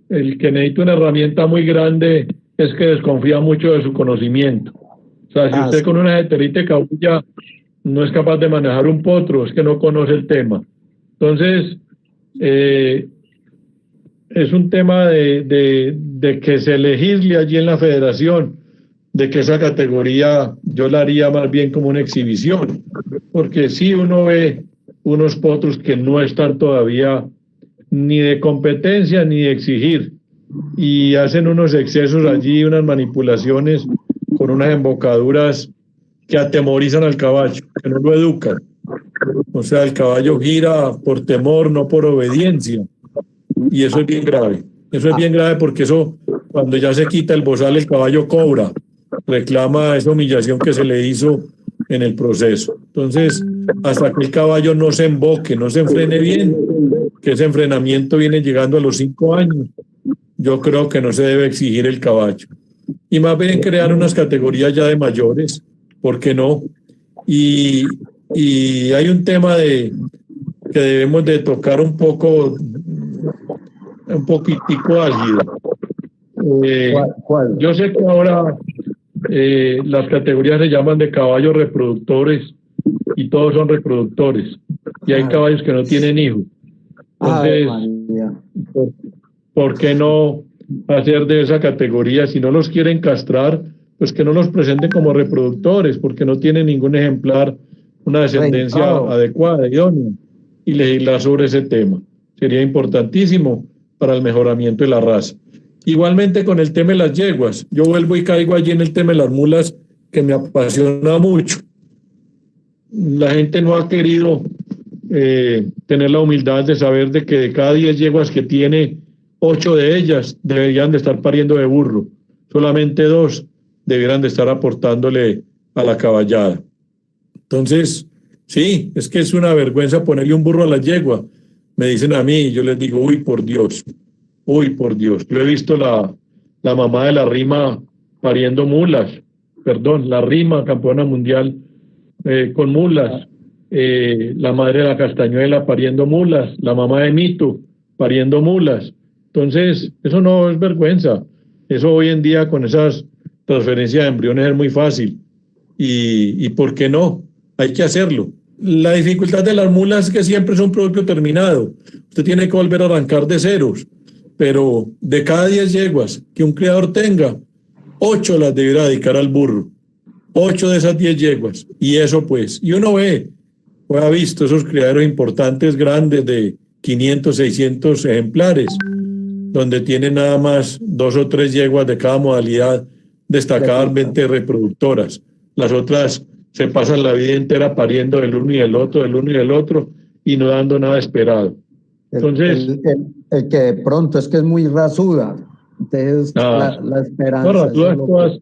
el que necesita una herramienta muy grande es que desconfía mucho de su conocimiento. O sea, si usted con una heterite cabulla no es capaz de manejar un potro, es que no conoce el tema. Entonces, es un tema de que se legisle allí en la federación, de que esa categoría yo la haría más bien como una exhibición, porque si uno ve unos potros que no están todavía ni de competencia ni de exigir, y hacen unos excesos allí, unas manipulaciones con unas embocaduras que atemorizan al caballo, que no lo educan. O sea, el caballo gira por temor, no por obediencia, y eso es bien grave. Eso es bien grave porque eso, cuando ya se quita el bozal, el caballo cobra, reclama esa humillación que se le hizo en el proceso. Entonces, hasta que el caballo no se emboque, no se enfrene bien, que ese enfrenamiento viene llegando a los 5 años, yo creo que no se debe exigir el caballo. Y más bien crear unas categorías ya de mayores, ¿por qué no? Y hay un tema que debemos de tocar un poquitico álgido. ¿Cuál? Yo sé que ahora las categorías se llaman de caballos reproductores y todos son reproductores, y hay caballos que no tienen hijos. Entonces, ¿por qué no hacer de esa categoría? Si no los quieren castrar, pues que no los presenten como reproductores, porque no tienen ningún ejemplar, una descendencia adecuada, idónea, y legislar sobre ese tema. Sería importantísimo para el mejoramiento de la raza. Igualmente con el tema de las yeguas, yo vuelvo y caigo allí en el tema de las mulas, que me apasiona mucho. La gente no ha querido tener la humildad de saber de que de cada 10 yeguas que tiene, 8 de ellas deberían de estar pariendo de burro, solamente 2 debieran de estar aportándole a la caballada. Entonces, sí, es que es una vergüenza ponerle un burro a la yegua. Me dicen a mí, yo les digo, uy, por Dios. Yo he visto la mamá de la Rima pariendo mulas, la Rima, campeona mundial con mulas, la madre de la Castañuela pariendo mulas, la mamá de Mito pariendo mulas. Entonces, eso no es vergüenza. Eso hoy en día con esas transferencias de embriones es muy fácil. ¿Y por qué no? Hay que hacerlo. La dificultad de las mulas es que siempre es un producto terminado. Usted tiene que volver a arrancar de ceros. Pero de cada 10 yeguas que un criador tenga, 8 las deberá dedicar al burro. 8 de esas 10 yeguas. Y eso pues, y uno ha visto esos criaderos importantes, grandes, de 500, 600 ejemplares, donde tienen nada más 2 o 3 yeguas de cada modalidad, destacadamente reproductoras. Las otras se pasan la vida entera pariendo del uno y del otro, y no dando nada esperado. Entonces, el que de pronto es que es muy rasuda, entonces la esperanza. No,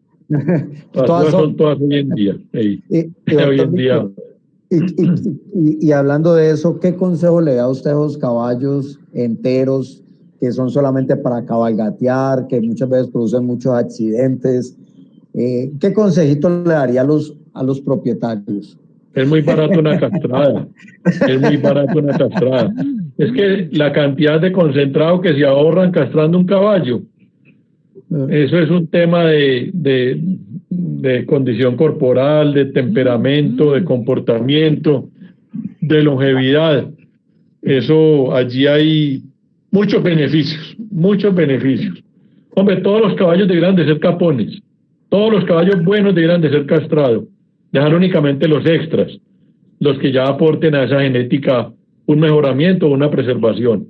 todas son todas hoy en día. Hoy en día. Y hablando de eso, ¿qué consejo le da usted a los caballos enteros que son solamente para cabalgatear, que muchas veces producen muchos accidentes? ¿Qué consejito le daría a los propietarios? Es muy barato una castrada. Es muy barato una castrada. Es que la cantidad de concentrado que se ahorran castrando un caballo, eso es un tema de condición corporal, de temperamento, de comportamiento, de longevidad. Eso, allí hay muchos beneficios, muchos beneficios. Hombre, todos los caballos deberían de ser capones, todos los caballos buenos deberían de ser castrados, dejar únicamente los extras, los que ya aporten a esa genética un mejoramiento o una preservación.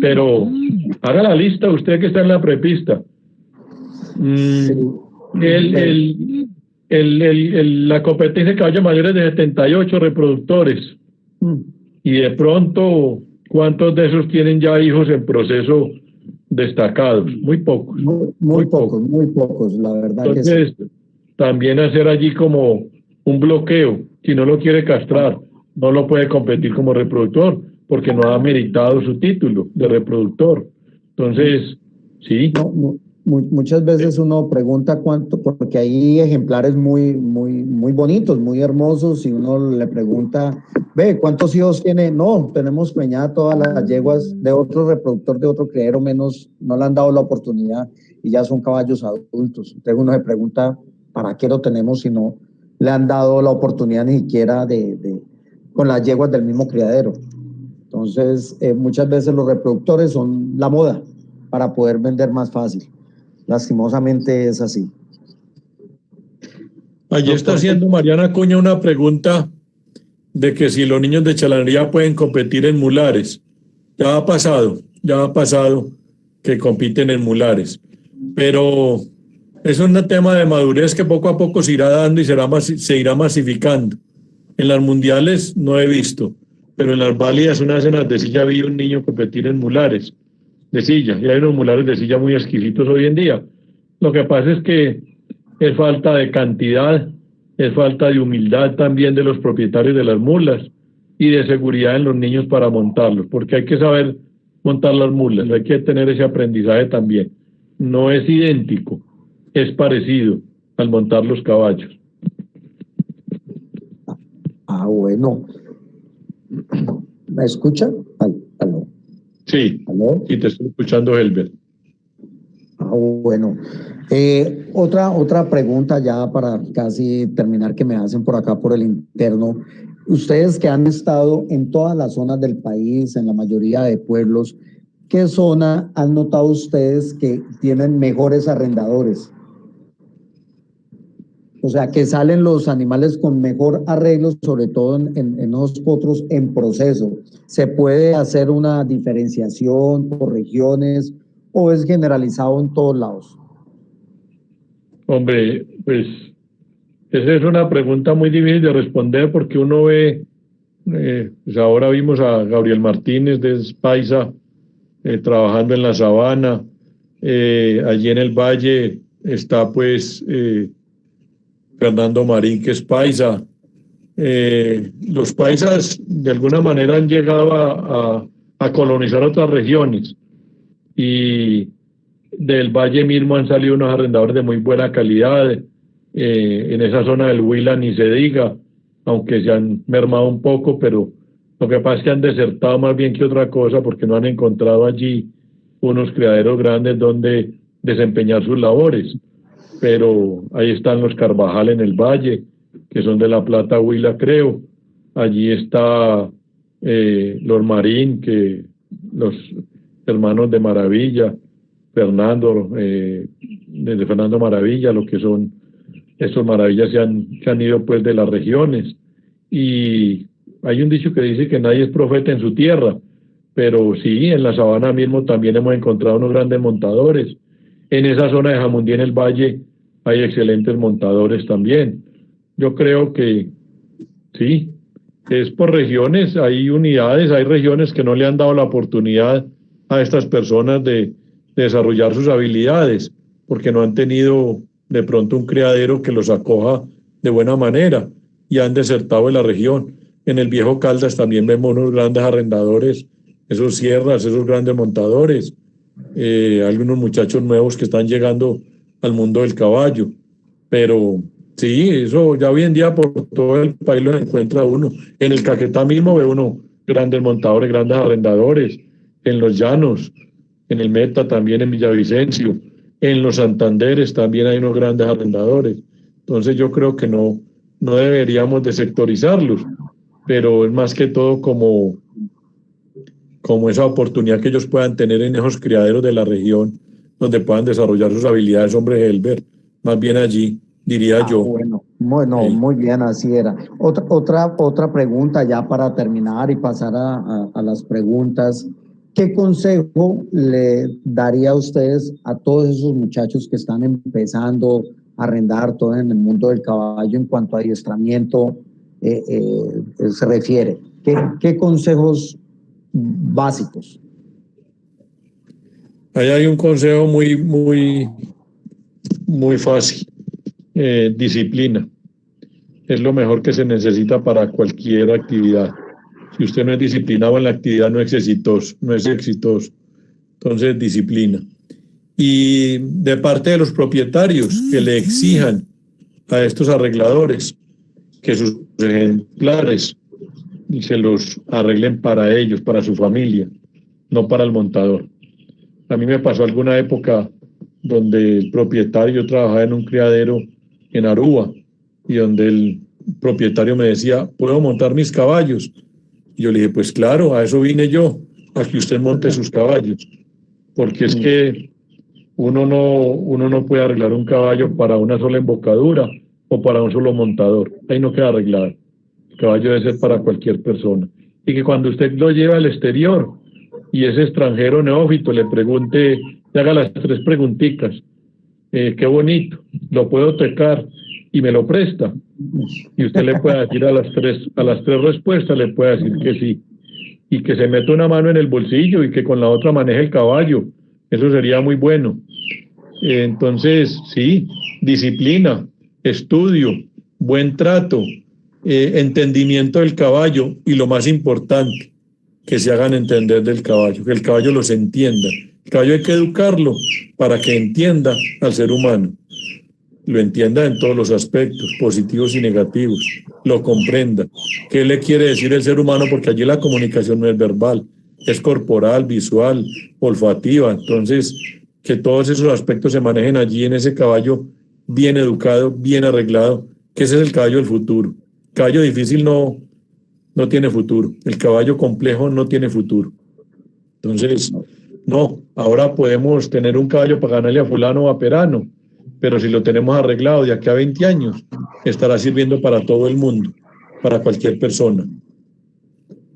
Pero haga la lista usted que está en la prepista. La competencia de caballos mayores de 78 reproductores. Y de pronto, ¿cuántos de esos tienen ya hijos en proceso destacados? Muy pocos. Muy pocos, la verdad. Entonces, que sí. También hacer allí como un bloqueo. Si no lo quiere castrar, no lo puede competir como reproductor, porque no ha meritado su título de reproductor. Entonces, sí. Muchas veces uno pregunta cuánto, porque hay ejemplares muy bonitos, muy hermosos, y uno le pregunta, ¿cuántos hijos tiene? No, tenemos preñadas todas las yeguas de otro reproductor, de otro criadero, menos, no le han dado la oportunidad y ya son caballos adultos. Entonces uno se pregunta, ¿para qué lo tenemos si no le han dado la oportunidad ni siquiera con las yeguas del mismo criadero? Entonces, muchas veces los reproductores son la moda para poder vender más fácil. Lastimosamente es así. Allí está haciendo Mariana Acuña una pregunta de que si los niños de chalanería pueden competir en mulares. Ya ha pasado que compiten en mulares. Pero es un tema de madurez que poco a poco se irá dando y se irá masificando. En las mundiales no he visto, pero en las válidas, unas en las de silla, vi un niño competir en mulares de silla, y hay unos mulares de silla muy exquisitos hoy en día. Lo que pasa es que es falta de cantidad, es falta de humildad también de los propietarios de las mulas y de seguridad en los niños para montarlos, porque hay que saber montar las mulas, hay que tener ese aprendizaje también. No es idéntico, es parecido al montar los caballos. Bueno. ¿Me escucha? ¿Aló? Sí, ¿aló? Sí, te estoy escuchando, Helber. Bueno. Otra pregunta ya para casi terminar que me hacen por acá por el interno. Ustedes que han estado en todas las zonas del país, en la mayoría de pueblos, ¿qué zona han notado ustedes que tienen mejores arrendadores? O sea, que salen los animales con mejor arreglo, sobre todo en los potros en proceso. ¿Se puede hacer una diferenciación por regiones o es generalizado en todos lados? Hombre, pues esa es una pregunta muy difícil de responder porque uno ve, pues ahora vimos a Gabriel Martínez de Paisa trabajando en la sabana, allí en el valle está pues Fernando Marín, que es paisa. Los paisas de alguna manera han llegado a colonizar otras regiones y del valle mismo han salido unos arrendadores de muy buena calidad. En esa zona del Huila ni se diga, aunque se han mermado un poco, pero lo que pasa es que han desertado más bien que otra cosa porque no han encontrado allí unos criaderos grandes donde desempeñar sus labores. Pero ahí están los Carvajal en el valle, que son de La Plata, Huila, creo. Allí está los Marín, que los hermanos de Maravilla, Fernando, desde Fernando Maravilla, lo que son estos Maravillas se han ido pues de las regiones. Y hay un dicho que dice que nadie es profeta en su tierra, pero sí, en la sabana mismo también hemos encontrado unos grandes montadores. En esa zona de Jamundí, en el valle, hay excelentes montadores también. Yo creo que sí, es por regiones, hay unidades, hay regiones que no le han dado la oportunidad a estas personas de desarrollar sus habilidades, porque no han tenido de pronto un criadero que los acoja de buena manera y han desertado de la región. En el Viejo Caldas también vemos unos grandes arrendadores, esos sierras, esos grandes montadores, algunos muchachos nuevos que están llegando al mundo del caballo. Pero sí, eso ya hoy en día por todo el país lo encuentra uno. En el Caquetá mismo ve uno grandes montadores, grandes arrendadores, en los llanos, en el Meta también, en Villavicencio, en los Santanderes también hay unos grandes arrendadores. Entonces yo creo que no deberíamos de sectorizarlos, pero es más que todo como esa oportunidad que ellos puedan tener en esos criaderos de la región, donde puedan desarrollar sus habilidades, hombre Helber, más bien allí, diría yo. Bueno, Sí. muy bien, así era. Otra pregunta ya para terminar y pasar a las preguntas. ¿Qué consejo le daría a ustedes a todos esos muchachos que están empezando a arrendar todo en el mundo del caballo en cuanto a adiestramiento se refiere? ¿Qué consejos básicos? Ahí hay un consejo muy fácil. Disciplina. Es lo mejor que se necesita para cualquier actividad. Si usted no es disciplinado en la actividad, no es exitoso. Entonces, disciplina. Y de parte de los propietarios, que le exijan a estos arregladores que sus ejemplares se los arreglen para ellos, para su familia, no para el montador. A mí me pasó alguna época donde el propietario, yo trabajaba en un criadero en Aruba, y donde el propietario me decía, ¿puedo montar mis caballos? Y yo le dije, pues claro, a eso vine yo, a que usted monte sus caballos, porque es que uno no puede arreglar un caballo para una sola embocadura o para un solo montador, ahí no queda arreglado. El caballo debe ser para cualquier persona. Y que cuando usted lo lleva al exterior y ese extranjero neófito le pregunte, le haga las 3 preguntitas, qué bonito, lo puedo tocar y me lo presta, y usted le puede decir a las tres respuestas, le puede decir que sí, y que se meta una mano en el bolsillo y que con la otra maneje el caballo, eso sería muy bueno. Entonces sí, disciplina, estudio, buen trato, entendimiento del caballo, y lo más importante, que se hagan entender del caballo, que el caballo los entienda. El caballo hay que educarlo para que entienda al ser humano, lo entienda en todos los aspectos, positivos y negativos, lo comprenda. ¿Qué le quiere decir el ser humano? Porque allí la comunicación no es verbal, es corporal, visual, olfativa. Entonces, que todos esos aspectos se manejen allí en ese caballo bien educado, bien arreglado, que ese es el caballo del futuro. El caballo difícil no tiene futuro, el caballo complejo no tiene futuro. Entonces, no, ahora podemos tener un caballo para ganarle a fulano o a perano, pero si lo tenemos arreglado de aquí a 20 años, estará sirviendo para todo el mundo, para cualquier persona.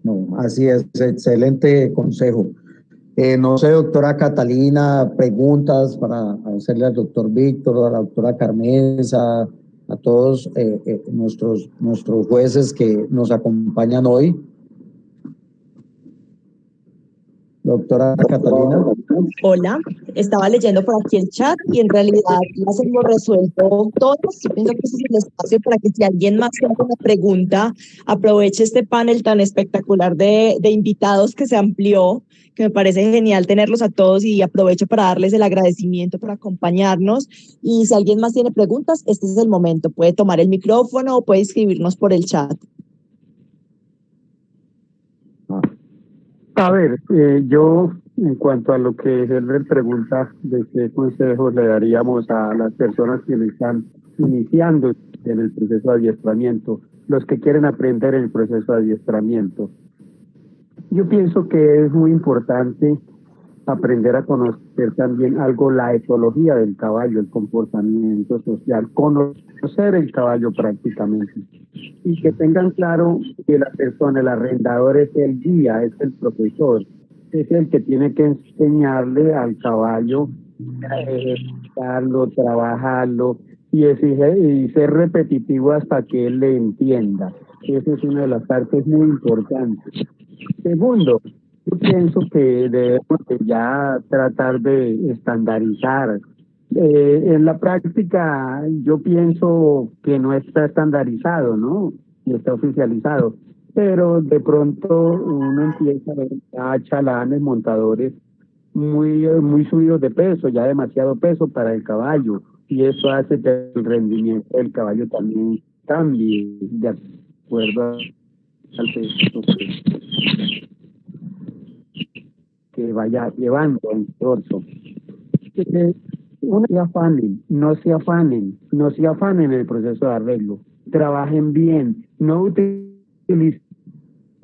No, así es, excelente consejo. No sé, doctora Catalina, preguntas para hacerle al doctor Víctor, a la doctora Carmenza, a todos nuestros jueces que nos acompañan hoy. Doctora Catalina. Hola, estaba leyendo por aquí el chat y en realidad las hemos resuelto todas. Yo pienso que ese es el espacio para que si alguien más tiene una pregunta, aproveche este panel tan espectacular de invitados que se amplió, que me parece genial tenerlos a todos, y aprovecho para darles el agradecimiento por acompañarnos. Y si alguien más tiene preguntas, este es el momento. Puede tomar el micrófono o puede escribirnos por el chat. A ver, yo en cuanto a lo que Herbert pregunta de qué consejos le daríamos a las personas que están iniciando en el proceso de adiestramiento, los que quieren aprender en el proceso de adiestramiento. Yo pienso que es muy importante aprender a conocer también algo, la etología del caballo, el comportamiento social, conocer el caballo prácticamente, y que tengan claro que la persona, el arrendador, es el guía, es el profesor, es el que tiene que enseñarle al caballo, ejercitarlo, trabajarlo y ser repetitivo hasta que él le entienda. Esa es una de las partes muy importantes. Segundo, yo pienso que debemos ya tratar de estandarizar. En la práctica yo pienso que no está estandarizado, ¿no? Y está oficializado. pero de pronto uno empieza a ver a chalanes, montadores muy subidos de peso, ya demasiado peso para el caballo, y eso hace que el rendimiento del caballo también cambie de acuerdo al peso que vaya llevando el torso. No se afanen en el proceso de arreglo, trabajen bien, no utilicen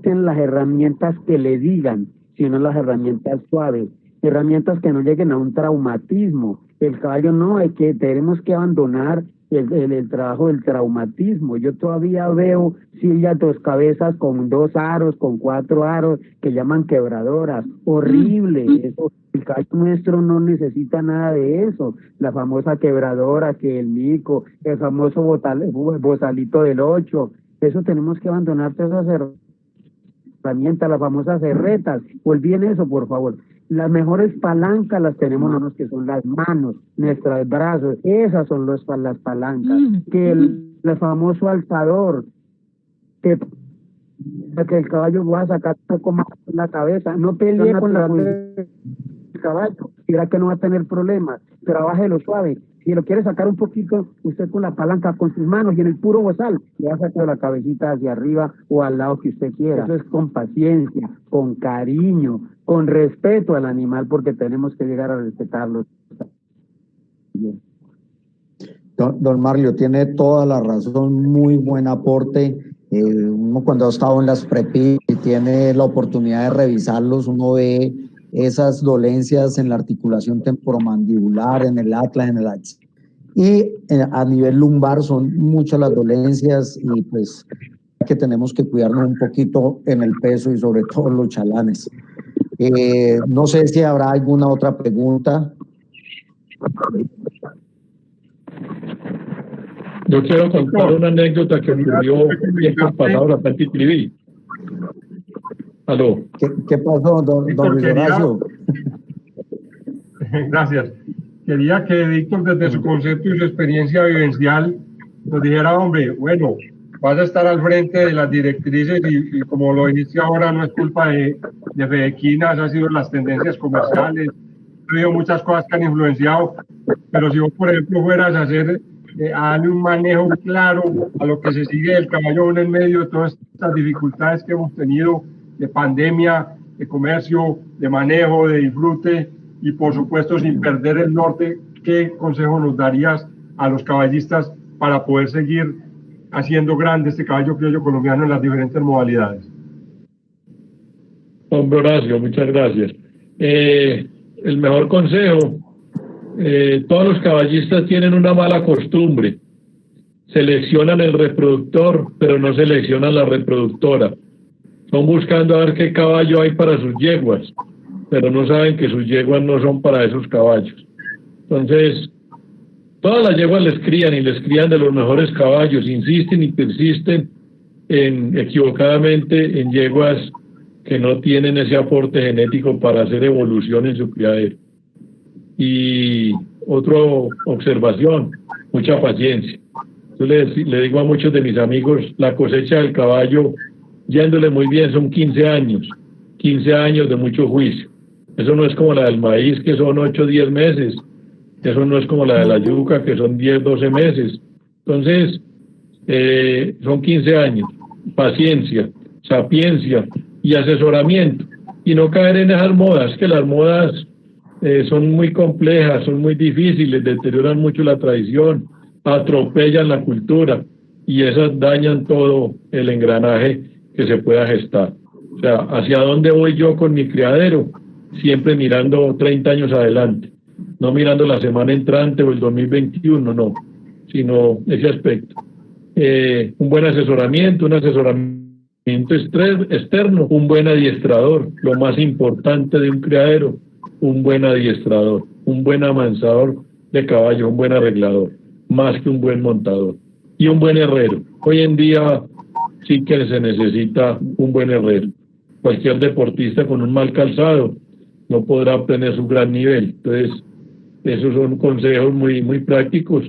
las herramientas que le digan, sino las herramientas suaves, herramientas que no lleguen a un traumatismo. El caballo no, es que tenemos que abandonar el trabajo del traumatismo. Yo todavía veo sillas 2 cabezas con 2 aros, con 4 aros, que llaman quebradoras. Horrible, eso. El caballo nuestro no necesita nada de eso. La famosa quebradora, que el mico, el famoso bozalito del 8. Eso tenemos que abandonar todas esas herramientas, las famosas herretas. Olviden eso, por favor. Las mejores palancas las tenemos nosotros, que son las manos, nuestros brazos. Esas son las palancas. Que el famoso alzador, que el caballo va a sacar un poco más la cabeza. No pelee con la del caballo, dirá que no va a tener problemas. Trabájelo suave. Si lo quiere sacar un poquito, usted con la palanca, con sus manos y en el puro bozal, le va a sacar la cabecita hacia arriba o al lado que usted quiera. Eso es con paciencia, con cariño, con respeto al animal, porque tenemos que llegar a respetarlo. Don Marlio, tiene toda la razón, muy buen aporte. Uno cuando ha estado en las PREPI y tiene la oportunidad de revisarlos, uno ve esas dolencias en la articulación temporomandibular, en el atlas, en el axis. Y a nivel lumbar son muchas las dolencias, y pues que tenemos que cuidarnos un poquito en el peso y sobre todo los chalanes. No sé si habrá alguna otra pregunta. Yo quiero contar una anécdota que ocurrió tiempos pasados acá en Titiribí. ¿Aló? ¿Qué pasó, don Luis Horacio? Gracias. Quería que Víctor, desde su concepto y su experiencia vivencial, nos dijera, hombre, bueno, vas a estar al frente de las directrices y como lo dijiste ahora, no es culpa de Fedequinas, ha sido las tendencias comerciales, ha habido muchas cosas que han influenciado, pero si vos, por ejemplo, fueras a hacer, a darle un manejo claro a lo que se sigue del caballo en medio de todas estas dificultades que hemos tenido, de pandemia, de comercio, de manejo, de disfrute y por supuesto sin perder el norte, ¿qué consejo nos darías a los caballistas para poder seguir haciendo grande este caballo criollo colombiano en las diferentes modalidades? Hombre Horacio, muchas gracias. El mejor consejo, todos los caballistas tienen una mala costumbre. Seleccionan el reproductor, pero no seleccionan la reproductora. Son buscando a ver qué caballo hay para sus yeguas, pero no saben que sus yeguas no son para esos caballos. Entonces, todas las yeguas les crían y les crían de los mejores caballos, insisten y persisten equivocadamente en yeguas que no tienen ese aporte genético para hacer evolución en su criadero. Y otra observación, mucha paciencia. Yo le digo a muchos de mis amigos, la cosecha del caballo, yéndole muy bien, son 15 años de mucho juicio. Eso no es como la del maíz, que son 8 o 10 meses. Eso no es como la de la yuca, que son 10, 12 meses. Entonces, son 15 años. Paciencia, sapiencia y asesoramiento. Y no caer en esas modas, que las modas son muy complejas, son muy difíciles, deterioran mucho la tradición, atropellan la cultura y esas dañan todo el engranaje que se pueda gestar. O sea, ¿hacia dónde voy yo con mi criadero? Siempre mirando 30 años adelante, no mirando la semana entrante o el 2021, no, sino ese aspecto. Un buen asesoramiento, un asesoramiento externo, un buen adiestrador, lo más importante de un criadero, un buen adiestrador, un buen amansador de caballo, un buen arreglador, más que un buen montador, y un buen herrero. Hoy en día sí que se necesita un buen herrero. Cualquier deportista con un mal calzado no podrá obtener su gran nivel. Entonces, esos son consejos muy, muy prácticos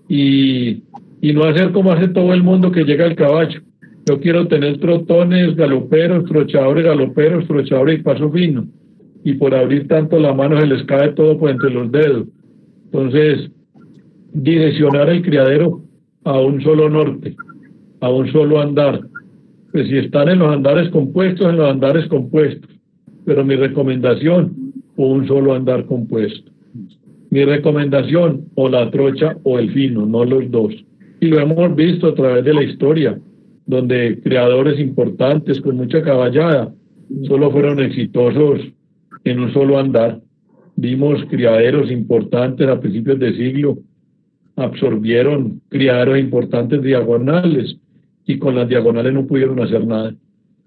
y no hacer como hace todo el mundo que llega al caballo. Yo quiero tener trotones, galoperos, trochadores y paso fino. Y por abrir tanto la mano se les cae todo por entre los dedos. Entonces, direccionar el criadero a un solo norte, a un solo andar. Pues si están en los andares compuestos, en los andares compuestos. Pero mi recomendación, un solo andar compuesto. Mi recomendación, o la trocha o el fino, no los dos. Y lo hemos visto a través de la historia, donde criadores importantes con mucha caballada solo fueron exitosos en un solo andar. Vimos criaderos importantes a principios de siglo, absorbieron criaderos importantes diagonales y con las diagonales no pudieron hacer nada.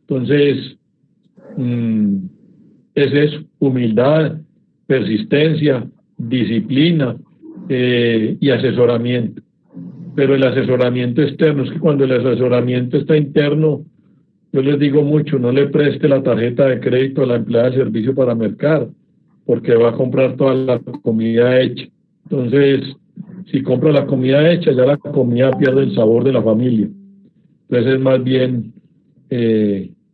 Entonces, es eso, humildad, persistencia, disciplina y asesoramiento. Pero el asesoramiento externo, es que cuando el asesoramiento está interno, yo les digo mucho, no le preste la tarjeta de crédito a la empleada de servicio para mercar, porque va a comprar toda la comida hecha. Entonces, si compra la comida hecha, ya la comida pierde el sabor de la familia. Entonces es más bien,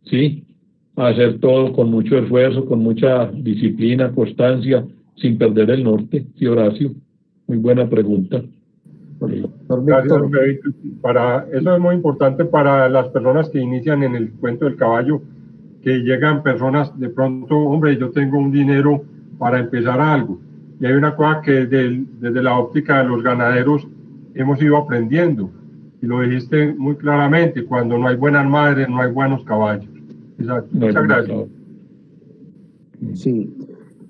sí, hacer todo con mucho esfuerzo, con mucha disciplina, constancia, sin perder el norte. Sí, Horacio, muy buena pregunta. Gracias, eso es muy importante para las personas que inician en el cuento del caballo, que llegan personas de pronto, hombre, yo tengo un dinero para empezar algo. Y hay una cosa que desde la óptica de los ganaderos hemos ido aprendiendo, y lo dijiste muy claramente, cuando no hay buenas madres, no hay buenos caballos. Exacto. Muchas gracias. Sí.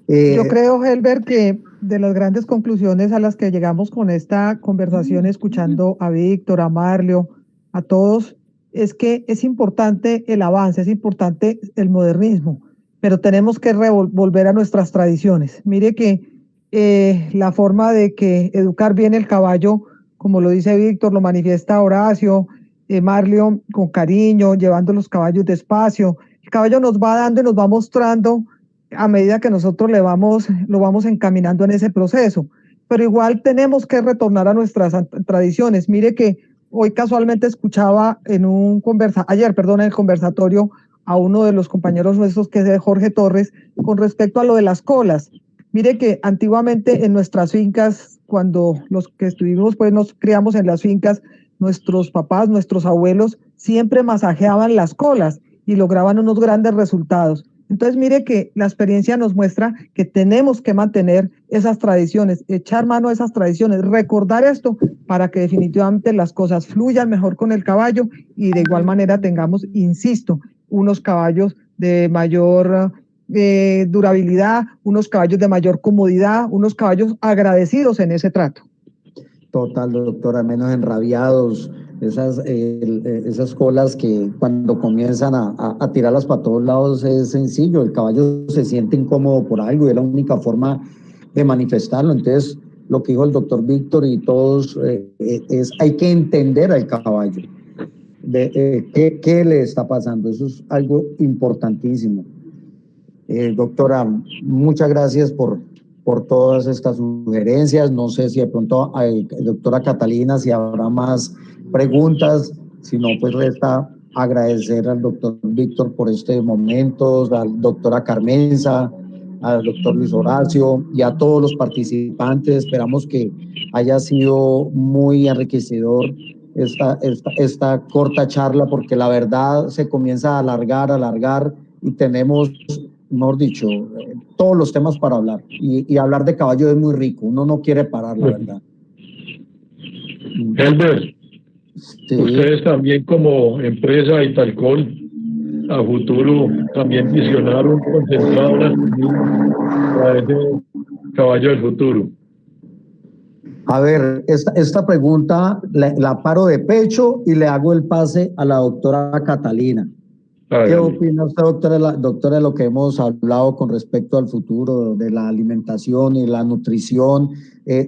Yo creo, Helber, que de las grandes conclusiones a las que llegamos con esta conversación, escuchando a Víctor, a Marlio, a todos, es que es importante el avance, es importante el modernismo, pero tenemos que volver a nuestras tradiciones. Mire que la forma de que educar bien el caballo, como lo dice Víctor, lo manifiesta Horacio, Marlio, con cariño, llevando los caballos despacio. El caballo nos va dando y nos va mostrando a medida que nosotros lo vamos encaminando en ese proceso. Pero igual tenemos que retornar a nuestras tradiciones. Mire que hoy casualmente escuchaba en el conversatorio a uno de los compañeros nuestros, que es Jorge Torres, con respecto a lo de las colas. Mire que antiguamente en nuestras fincas, cuando los que estuvimos, pues nos criamos en las fincas, nuestros papás, nuestros abuelos, siempre masajeaban las colas y lograban unos grandes resultados. Entonces, mire que la experiencia nos muestra que tenemos que mantener esas tradiciones, echar mano a esas tradiciones, recordar esto para que definitivamente las cosas fluyan mejor con el caballo y de igual manera tengamos, insisto, unos caballos de mayor durabilidad, unos caballos de mayor comodidad, unos caballos agradecidos en ese trato. Total, doctora, menos enrabiados, esas colas que cuando comienzan a tirarlas para todos lados es sencillo, el caballo se siente incómodo por algo y es la única forma de manifestarlo. Entonces, lo que dijo el doctor Víctor y todos es hay que entender al caballo, qué le está pasando, eso es algo importantísimo. Doctora, muchas gracias por todas estas sugerencias. No sé si de pronto, doctora Catalina, si habrá más preguntas. Si no, pues resta agradecer al doctor Víctor por este momento, a la doctora Carmenza, al doctor Luis Horacio y a todos los participantes. Esperamos que haya sido muy enriquecedor esta corta charla, porque la verdad se comienza a alargar y tenemos, mejor dicho, todos los temas para hablar. Y hablar de caballo es muy rico, uno no quiere parar, la verdad. Helber, sí. Ustedes también como empresa Italcol, a futuro también visionaron, concentraron a ese caballo del futuro. A ver, esta pregunta la paro de pecho y le hago el pase a la doctora Catalina. ¿Qué opina usted, doctora, de lo que hemos hablado con respecto al futuro de la alimentación y la nutrición,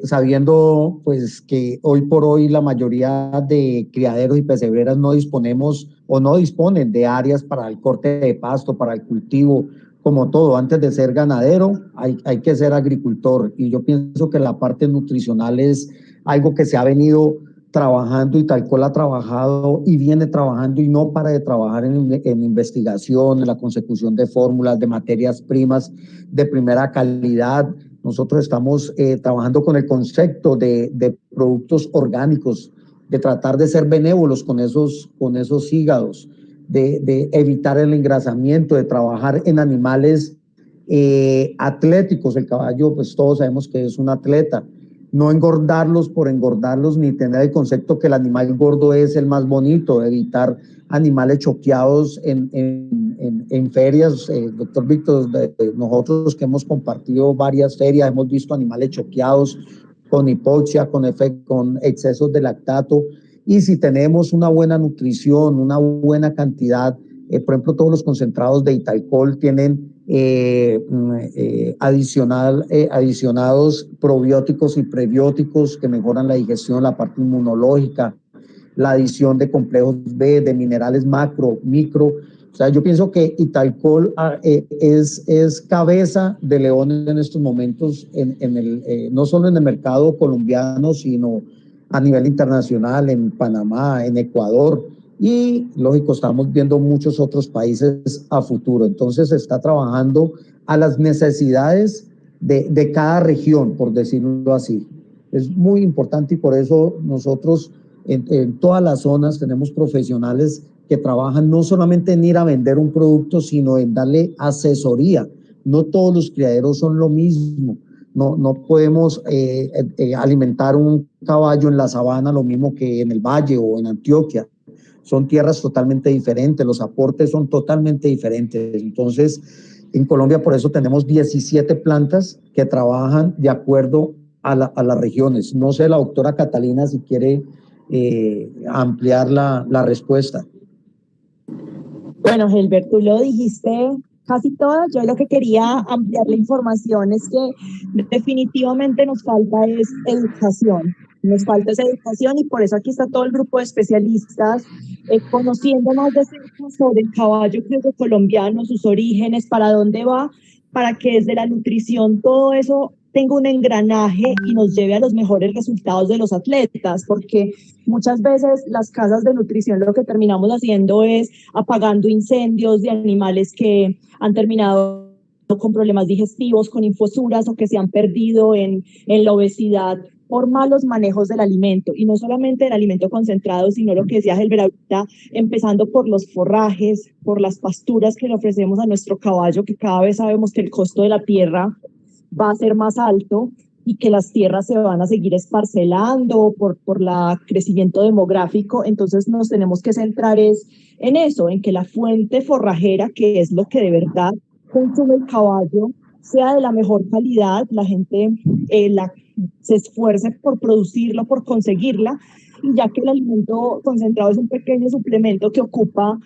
sabiendo pues que hoy por hoy la mayoría de criaderos y pesebreras no disponemos o no disponen de áreas para el corte de pasto, para el cultivo? Como todo, antes de ser ganadero hay que ser agricultor, y yo pienso que la parte nutricional es algo que se ha venido trabajando, y Italcol ha trabajado y viene trabajando y no para de trabajar en investigación, en la consecución de fórmulas, de materias primas de primera calidad. Nosotros estamos trabajando con el concepto de productos orgánicos, de tratar de ser benévolos con esos hígados, de evitar el engrasamiento, de trabajar en animales atléticos. El caballo, pues todos sabemos que es un atleta. No engordarlos por engordarlos, ni tener el concepto que el animal gordo es el más bonito, evitar animales choqueados en ferias. Doctor Víctor, nosotros que hemos compartido varias ferias, hemos visto animales choqueados con hipoxia, con excesos de lactato, y si tenemos una buena nutrición, una buena cantidad, por ejemplo, todos los concentrados de Italcol tienen adicionados probióticos y prebióticos que mejoran la digestión, la parte inmunológica, la adición de complejos B, de minerales macro, micro. O sea, yo pienso que Italcol es cabeza de león en estos momentos, no solo en el mercado colombiano, sino a nivel internacional, en Panamá, en Ecuador. Y, lógico, estamos viendo muchos otros países a futuro. Entonces, se está trabajando a las necesidades de cada región, por decirlo así. Es muy importante, y por eso nosotros en todas las zonas tenemos profesionales que trabajan no solamente en ir a vender un producto, sino en darle asesoría. No todos los criaderos son lo mismo. No podemos alimentar un caballo en la sabana lo mismo que en el valle o en Antioquia. Son tierras totalmente diferentes, los aportes son totalmente diferentes. Entonces, en Colombia por eso tenemos 17 plantas que trabajan de acuerdo a las regiones. No sé, la doctora Catalina, si quiere ampliar la respuesta. Bueno, Gilbert, tú lo dijiste casi todo. Yo lo que quería ampliar la información es que definitivamente nos falta es educación. Nos falta esa educación, y por eso aquí está todo el grupo de especialistas conociendo más de cerca sobre el caballo criollo colombiano, sus orígenes, para dónde va, para que desde la nutrición todo eso tenga un engranaje y nos lleve a los mejores resultados de los atletas, porque muchas veces las casas de nutrición lo que terminamos haciendo es apagando incendios de animales que han terminado con problemas digestivos, con infosuras, o que se han perdido en la obesidad por malos manejos del alimento, y no solamente del alimento concentrado, sino lo que decía Helber ahorita, empezando por los forrajes, por las pasturas que le ofrecemos a nuestro caballo, que cada vez sabemos que el costo de la tierra va a ser más alto y que las tierras se van a seguir esparcelando por el crecimiento demográfico. Entonces nos tenemos que centrar en eso, en que la fuente forrajera, que es lo que de verdad consume el caballo, sea de la mejor calidad, la gente se esfuerce por producirlo, por conseguirla, y ya que el alimento concentrado es un pequeño suplemento que ocupa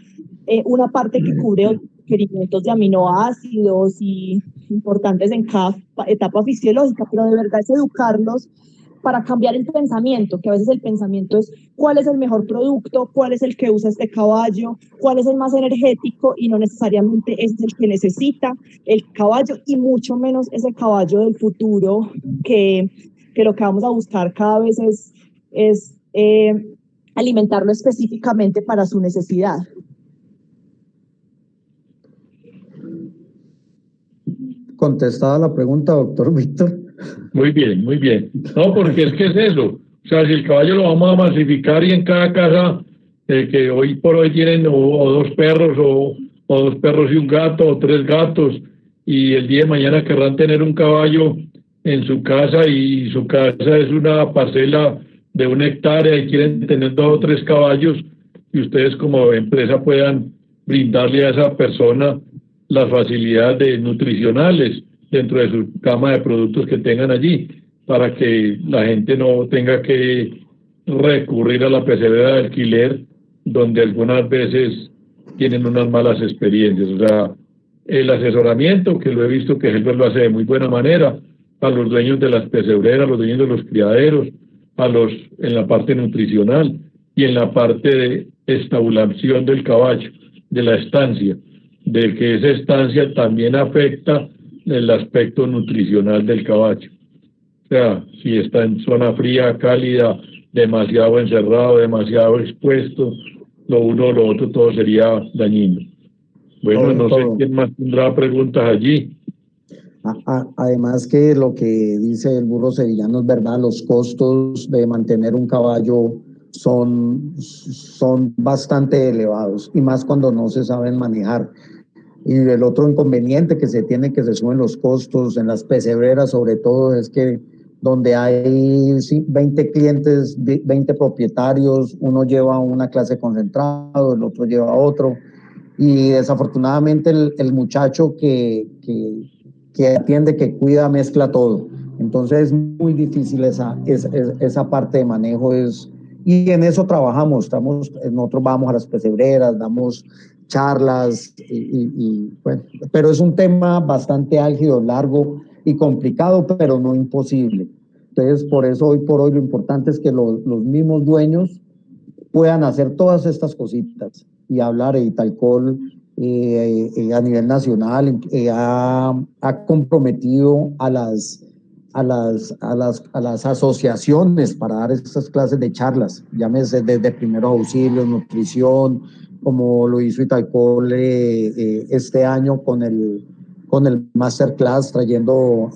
una parte que cubre requerimientos de aminoácidos y importantes en cada etapa fisiológica, pero de verdad es educarlos para cambiar el pensamiento, que a veces el pensamiento es cuál es el mejor producto, cuál es el que usa este caballo, cuál es el más energético, y no necesariamente ese es el que necesita el caballo, y mucho menos ese caballo del futuro, que lo que vamos a buscar cada vez es alimentarlo específicamente para su necesidad. Contestada la pregunta, doctor Víctor. Muy bien, muy bien. No, porque es que es eso. O sea, si el caballo lo vamos a masificar, y en cada casa que hoy por hoy tienen o dos perros o dos perros y un gato o tres gatos, y el día de mañana querrán tener un caballo en su casa, y su casa es una parcela de 1 hectárea y quieren tener 2 o 3 caballos, y ustedes como empresa puedan brindarle a esa persona las facilidades nutricionales dentro de su gama de productos que tengan allí, para que la gente no tenga que recurrir a la pesebrera de alquiler, donde algunas veces tienen unas malas experiencias. O sea, el asesoramiento, que lo he visto que Helber lo hace de muy buena manera, a los dueños de las pesebreras, a los dueños de los criaderos, en la parte nutricional y en la parte de estabulación del caballo, de la estancia, de que esa estancia también afecta el aspecto nutricional del caballo. O sea, si está en zona fría, cálida, demasiado encerrado, demasiado expuesto, lo uno o lo otro, todo sería dañino. Bueno, no sé quién más tendrá preguntas allí. Además que lo que dice el burro sevillano es verdad, los costos de mantener un caballo son bastante elevados, y más cuando no se saben manejar. Y el otro inconveniente que se suben los costos en las pesebreras, sobre todo, es que donde hay 20 clientes, 20 propietarios, uno lleva una clase concentrado, el otro lleva otro, y desafortunadamente el muchacho que atiende, que cuida, mezcla todo. Entonces es muy difícil esa parte de manejo, y en eso trabajamos. Nosotros vamos a las pesebreras, damos charlas, bueno, pero es un tema bastante álgido, largo y complicado, pero no imposible. Entonces, por eso hoy por hoy lo importante es que los mismos dueños puedan hacer todas estas cositas y hablar. Italcol a nivel nacional ha comprometido a las asociaciones para dar estas clases de charlas, llámese desde primeros auxilios, nutrición, como lo hizo Italcol este año con el Masterclass, trayendo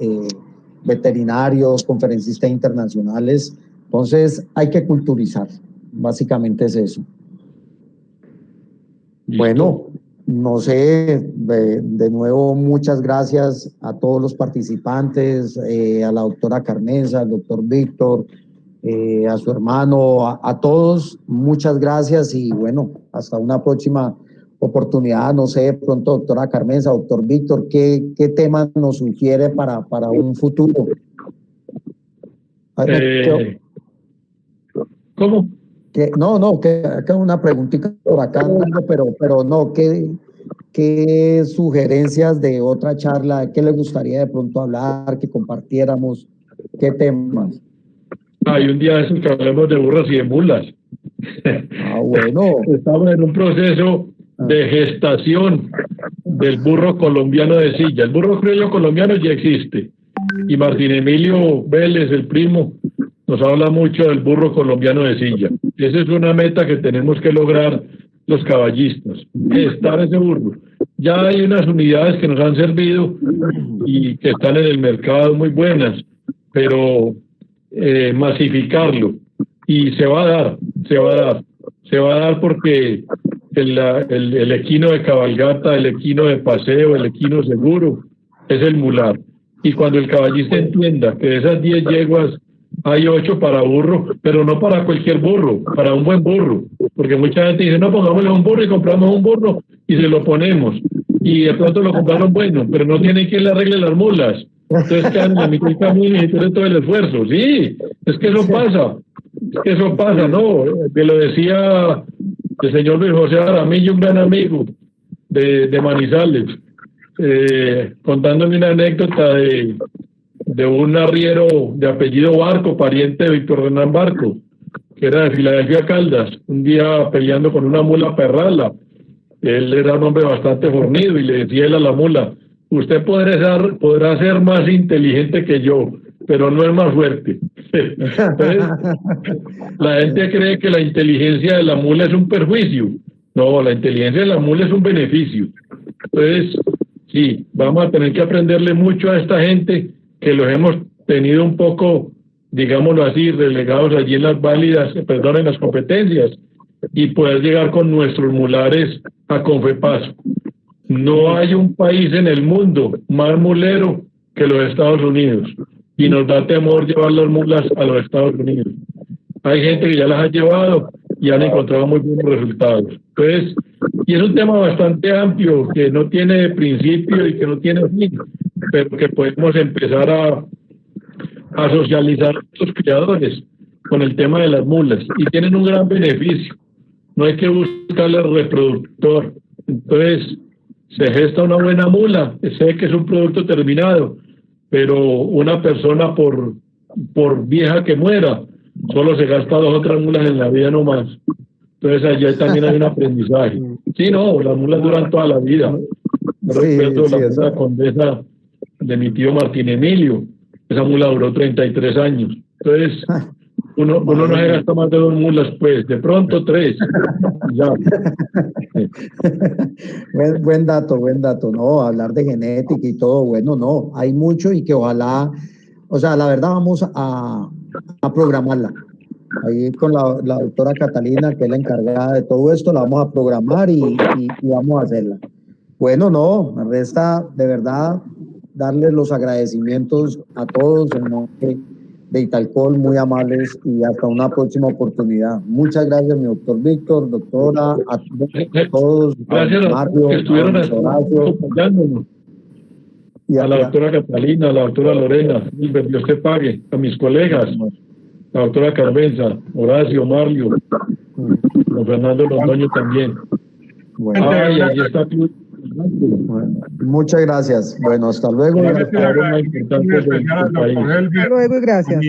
veterinarios, conferencistas internacionales. Entonces hay que culturizar, básicamente es eso. ¿Listo? Bueno, no sé, de nuevo muchas gracias a todos los participantes, a la doctora Carmenza, al doctor Víctor, a su hermano, a todos, muchas gracias, y bueno, hasta una próxima oportunidad. No sé, de pronto, doctora Carmenza, doctor Víctor, ¿qué tema nos sugiere para un futuro? ¿Cómo? Que acá una preguntita por acá, pero no, ¿qué sugerencias de otra charla, qué le gustaría de pronto hablar, que compartiéramos, qué temas? Hay un día de esos que hablemos de burros y de mulas. Bueno. Estamos en un proceso de gestación del burro colombiano de silla. El burro criollo colombiano ya existe, y Martín Emilio Vélez, el primo, nos habla mucho del burro colombiano de silla. Esa es una meta que tenemos que lograr los caballistas, gestar ese burro. Ya hay unas unidades que nos han servido y que están en el mercado muy buenas, pero masificarlo, y se va a dar porque el equino de cabalgata, el equino de paseo, el equino seguro es el mular. Y cuando el caballista entienda que de esas 10 yeguas hay 8 para burro, pero no para cualquier burro, para un buen burro, porque mucha gente dice, no, pongámosle un burro y compramos un burro y se lo ponemos, y de pronto lo compraron bueno, pero no tiene quien le arregle las mulas, entonces quedan en la mitad del camino y tienen todo el esfuerzo. Sí, es que eso pasa, ¿no? Que lo decía el señor Luis José Aramillo, un gran amigo de Manizales, contándome una anécdota de un arriero de apellido Barco, pariente de Víctor Hernán Barco, que era de Filadelfia, Caldas, un día peleando con una mula perrala. Él era un hombre bastante fornido y le decía él a la mula, usted podrá ser más inteligente que yo, pero no es más fuerte. Entonces, la gente cree que la inteligencia de la mula es un perjuicio. No, la inteligencia de la mula es un beneficio. Entonces, sí, vamos a tener que aprenderle mucho a esta gente que los hemos tenido un poco, digámoslo así, relegados allí en en las competencias, y poder llegar con nuestros mulares a Confepaso. No hay un país en el mundo más mulero que los Estados Unidos, y nos da temor llevar las mulas a los Estados Unidos. Hay gente que ya las ha llevado y han encontrado muy buenos resultados. Entonces, y es un tema bastante amplio, que no tiene principio y que no tiene fin, pero que podemos empezar a socializar a los criadores con el tema de las mulas, y tienen un gran beneficio. No hay que buscarle reproductor. Entonces, se gesta una buena mula, sé que es un producto terminado, pero una persona por vieja que muera, solo se gasta 2 o 3 mulas en la vida, no más. Entonces allá también hay un aprendizaje. Sí, no, las mulas duran toda la vida. Recuerdo la mula condesa de mi tío Martín Emilio, esa mula duró 33 años. Entonces, uno no se gasta más de 2 mulas, pues, de pronto 3. Ya. Buen dato, no, hablar de genética y todo, bueno, no, hay mucho y que ojalá, o sea, la verdad vamos a programarla. Ahí con la doctora Catalina, que es la encargada de todo esto, la vamos a programar y vamos a hacerla. Bueno, no, me resta de verdad darles los agradecimientos a todos en nombre de Italcol, muy amables, y hasta una próxima oportunidad. Muchas gracias, mi doctor Víctor, doctora, a todos. Gracias a Mario, que estuvieron acompañándonos. A la doctora Catalina, a la doctora Lorena, Dios te pague, a mis colegas, la doctora Carmenza, Horacio, Mario, don Fernando Londoño también. Bueno. Ay, ahí está. Bueno, muchas gracias. Bueno, hasta luego. Hasta luego y gracias.